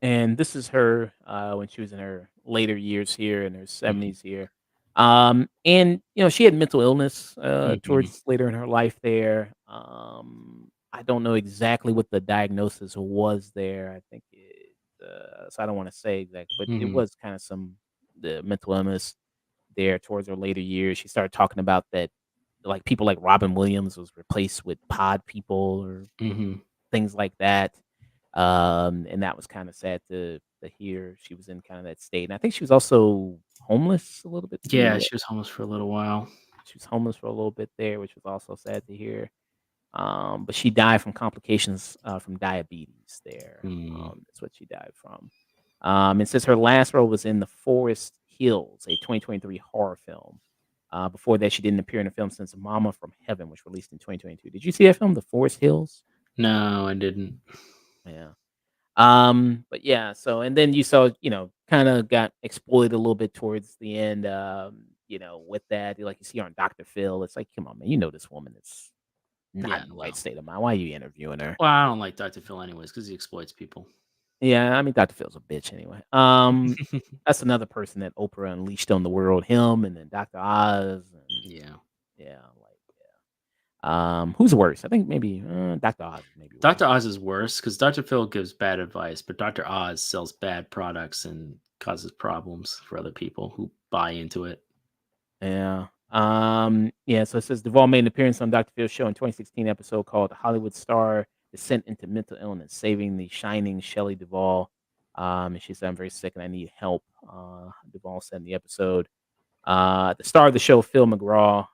And this is her when she was in her later years here in her Mhm. 70s here. And she had mental illness Mhm. towards later in her life there. I don't know exactly what the diagnosis was there. I think so I don't want to say exactly, but it Mhm. was kind of the mental illness there towards her later years. She started talking about that like people like Robin Williams was replaced with pod people or Mhm. things like that. And that was kinda sad to hear she was in kinda that state, and I think she was also homeless a little bit Yeah, too. she was homeless for a little while. She was homeless for a little bit there, which was also sad to hear. But she died from complications, from diabetes there. Mm. That's what she died from. It says her last role was in The Forest Hills, a 2023 horror film. Before that, she didn't appear in a film since Mama from Heaven, which released in 2022. Did you see that film, The Forest Hills? No, I didn't. Yeah. But yeah, so and then you saw, kinda got exploited a little bit towards the end, with that, like you see her on Dr. Phil. It's like, come on, man, you know this woman is not Yeah, in the right no. state of mind. Why are you interviewing her? Well, I don't like Dr. Phil anyways because he exploits people. Yeah, I mean, Dr. Phil's a bitch anyway. That's another person that Oprah unleashed on the world. Him and then Dr. Oz and Yeah. yeah, who's worse? I think maybe Dr. Oz is maybe worse. Dr. Oz is worse because Dr. Phil gives bad advice, but Dr. Oz sells bad products and causes problems for other people who buy into it. Yeah. Yeah, so it says Duvall made an appearance on Dr. Phil's show in 2016 episode called Hollywood Star Descent into Mental Illness, Saving the Shining Shelley Duvall. And she said, I'm very sick and I need help. Duvall said in the episode. The star of the show, Phil McGraw,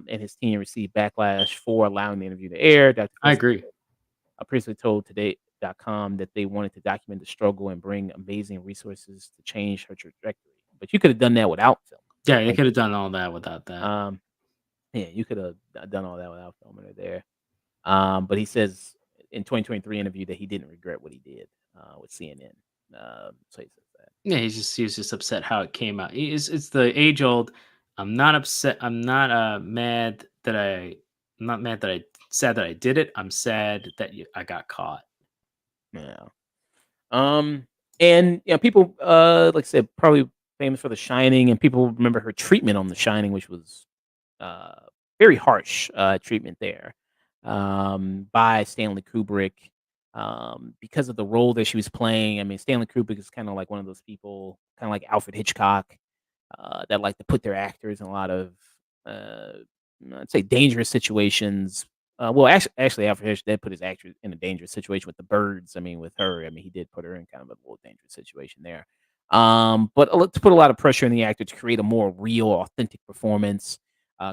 and his team received backlash for allowing the interview to air. Dr. I Phil agree. previously told Today.com that they wanted to document the struggle and bring amazing resources to change her trajectory. But you could have done that without film. Yeah, they Right? could have done all that without that. Yeah, you could have done all that without filming her there. But he says in 2023 interview that he didn't regret what he did with CNN. So he says that. Yeah, he was just upset how it came out. It's the age old. I'm not upset. I'm not mad that I'm not mad that I sad that I did it. I'm sad that I got caught. Yeah. Um, and people, like I said, probably famous for The Shining, and people remember her treatment on The Shining, which was uh, very harsh treatment there by Stanley Kubrick because of the role that she was playing. I mean, Stanley Kubrick is kind of like one of those people, kind of like Alfred Hitchcock, that like to put their actors in a lot of, uh, I'd say, dangerous situations. Well, actually, Alfred Hitchcock did put his actor in a dangerous situation with the birds. I mean, with her, I mean, he did put her in kind of a little dangerous situation there. But to put a lot of pressure on the actor to create a more real, authentic performance.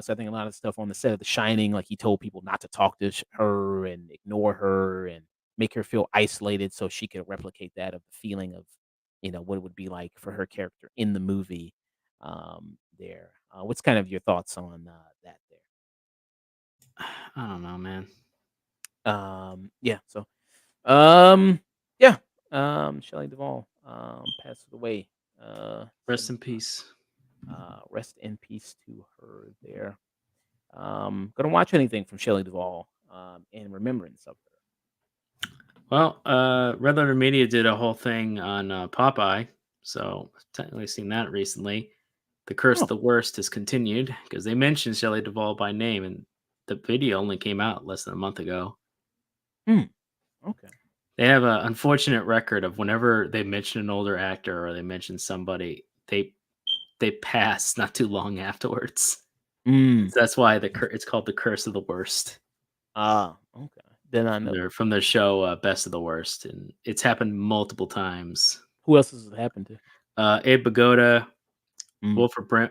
So I think a lot of stuff on the set of The Shining, like he told people not to talk to her and ignore her and make her feel isolated, so she could replicate that of the feeling of, what it would be like for her character in the movie there. What's kind of your thoughts on that I don't know, man. there? Yeah. So, um, yeah. Shelley Duvall passed away. Rest in peace. Rest in peace to her there. Gonna watch anything from Shelley Duvall in remembrance of her. Well, Red Letter Media did a whole thing on Popeye, so I've technically seen that recently. The Curse of Oh. the Worst has continued because they mentioned Shelley Duvall by name, and the video only came out less than a month ago. Okay. They have an unfortunate record of whenever they mention an older actor or they mention somebody, they pass not too long afterwards. So that's why it's called The Curse of the Worst. Okay. Then I know. They're from their show Best of the Worst, and it's happened multiple times. Who else has it happened to? Abe Vigoda, Mm. Wilford Brim.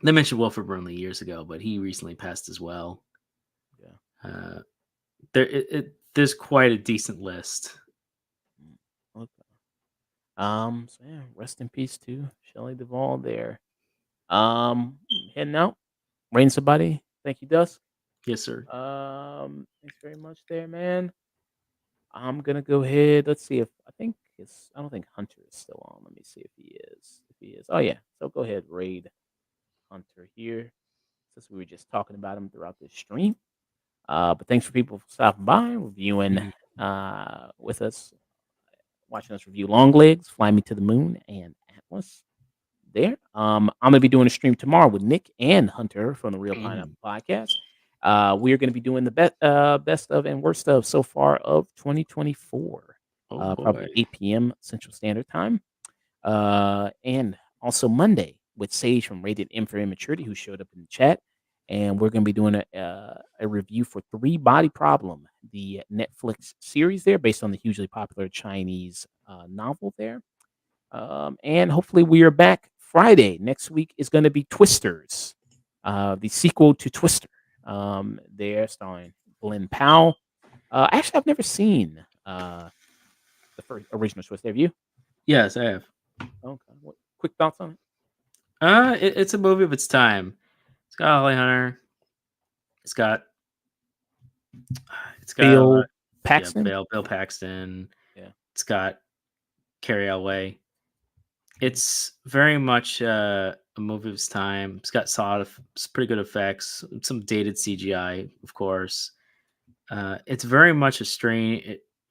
They mentioned Wilford Brimley years ago, but he recently passed as well. Yeah. There's quite a decent list. Okay. So yeah, rest in peace to Shelley Duvall there. Heading out. Rain somebody. Thank you, Dust. Yes, sir. Thanks very much there, man. I'm gonna go ahead. Let's see if I don't think Hunter is still on. Let me see if he is. If he is. Oh yeah. So go ahead, raid Hunter here. Since we were just talking about him throughout this stream. But thanks for people stopping by, reviewing with us, watching us review Longlegs, Fly Me to the Moon, and Atlas. There. I'm gonna be doing a stream tomorrow with Nick and Hunter from the Real Pineapple Podcast. We are going to be doing the best of and worst of so far of 2024. Oh boy. Probably 8 p.m. Central Standard Time. And also Monday with Sage from Rated M for Immaturity, who showed up in the chat. And we're going to be doing a review for Three Body Problem, the Netflix series there, based on the hugely popular Chinese novel there. And hopefully we are back Friday. Next week is going to be Twisters, the sequel to Twister. They're starring Glenn Powell. Actually, I've never seen the first original Twister. Have you? Yes, I have. Okay. What quick thoughts on it? It's a movie of its time. It's got Holly Hunter. It's got Bill Paxton. Bill Paxton. Yeah. It's got Carrie Elway. It's very much a movie of its time. It's got it's pretty good effects, some dated CGI, of course. It's very much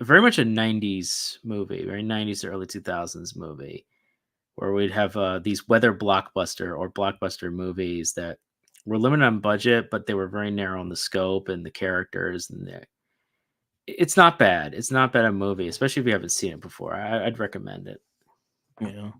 very much a '90s movie, very '90s to early 2000s movie, where we'd have these weather blockbuster movies that were limited on budget, but they were very narrow in the scope and the characters, and it's not bad. It's not bad a movie, especially if you haven't seen it before. I'd recommend it. Yeah.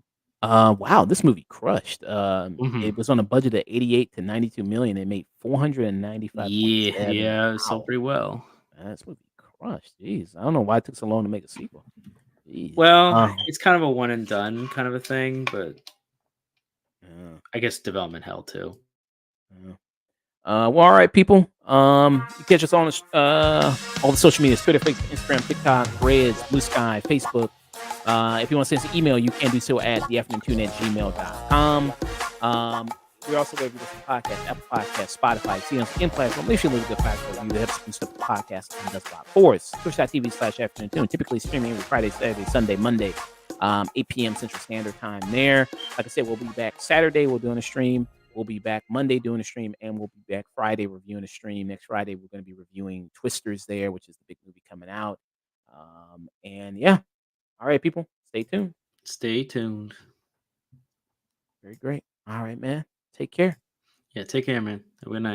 Wow, this movie crushed. It was on a budget of 88 to 92 million. It made 495.7. Yeah, it Wow. sold pretty well. This movie crushed. Jeez, I don't know why it took so long to make a sequel. Jeez. Well, it's kind of a one and done kind of a thing, but yeah. I guess development hell too. Yeah. Well, all right, people. You catch us on all the social media: Twitter, Facebook, Instagram, TikTok, Threads, Blue Sky, Facebook. If you want to send us an email, you can do so at theafternoon@gmail.com. We're also available to podcast, Apple Podcast, Spotify, see us in platform. Make sure you leave a good 5-star review that helps boost up the podcast and does a lot for us. Twitch.tv/afternoon. Typically streaming every Friday, Saturday, Sunday, Monday, 8 p.m. Central Standard Time there. Like I said, we'll be back Saturday. We're doing a stream. We'll be back Monday doing a stream, and we'll be back Friday reviewing a stream. Next Friday, we're going to be reviewing Twisters there, which is the big movie coming out. And yeah. All right, people. Stay tuned. Stay tuned. Very great. All right, man. Take care. Yeah, take care, man. Have a good night.